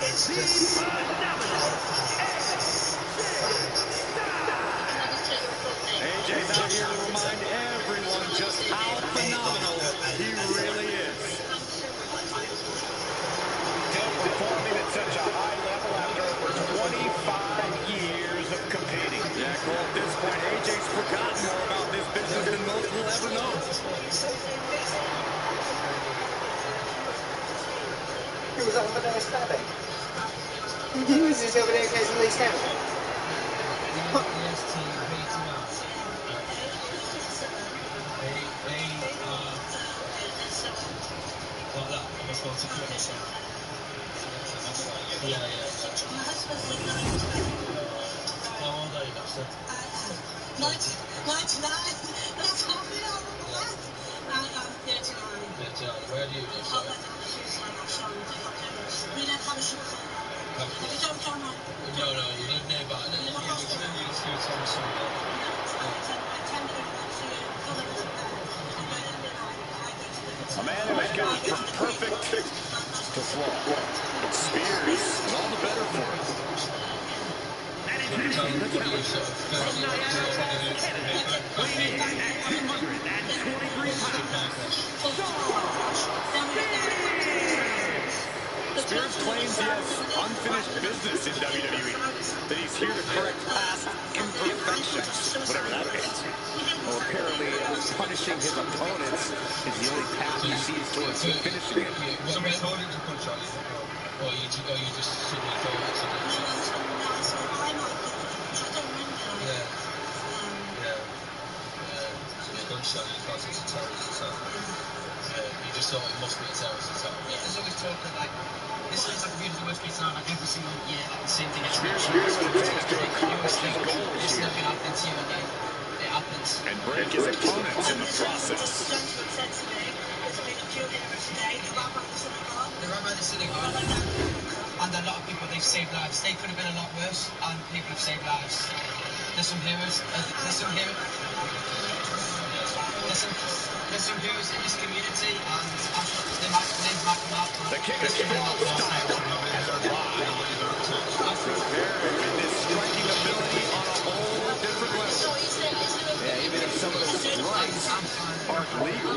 it's just horrifying. AJ's out here to remind everyone just how phenomenal he really is. Still performing at such a high level after over 25 years of competing. Yeah, Cole, at this point, AJ's forgotten more about this business than most will ever know. He was over there stabbing. He was just over there occasionally stabbing. My husband's living on. How old are you, bastard? 99. That's how we are on the left. I'm 39. Where do you live? Oh, that's sorry. We don't have a sugar home. We don't go on. No, you live nearby. We live across the road. You see Thomas somewhere. I tend to see it. A man who has gone from perfect to flawed. Spears is all the better for it. From Niagara Falls, Canada, weighing in at 223 pounds. Spears claims he has unfinished business in WWE, that he's here to correct past imperfections, whatever that means. Well, apparently punishing his opponents is the only path he sees towards finishing it. Somebody told you to punch on it? Or you just suddenly thought it to do So it's gunshot, you thought it was a terrorist attack. You just thought it must be a terrorist attack. Yeah, there's always talk of like, this is like a beautiful whiskey sound, like every single year, like the same thing. Spears knows what it takes to accomplish his goals it's here. not going to happen to you, and then it happens. And break his opponents in the process. The gentleman said to me, there's been a few heroes today, the rabbi of the synagogue. The rabbi of the synagogue, and a lot of people, they've saved lives. They could have been a lot worse, and people have saved lives. There's some heroes. There's some heroes in this community, and they might come out. The King of Strong Style has arrived. Prepared with his striking ability on a whole different level. Yeah, even if some of those strikes aren't legal.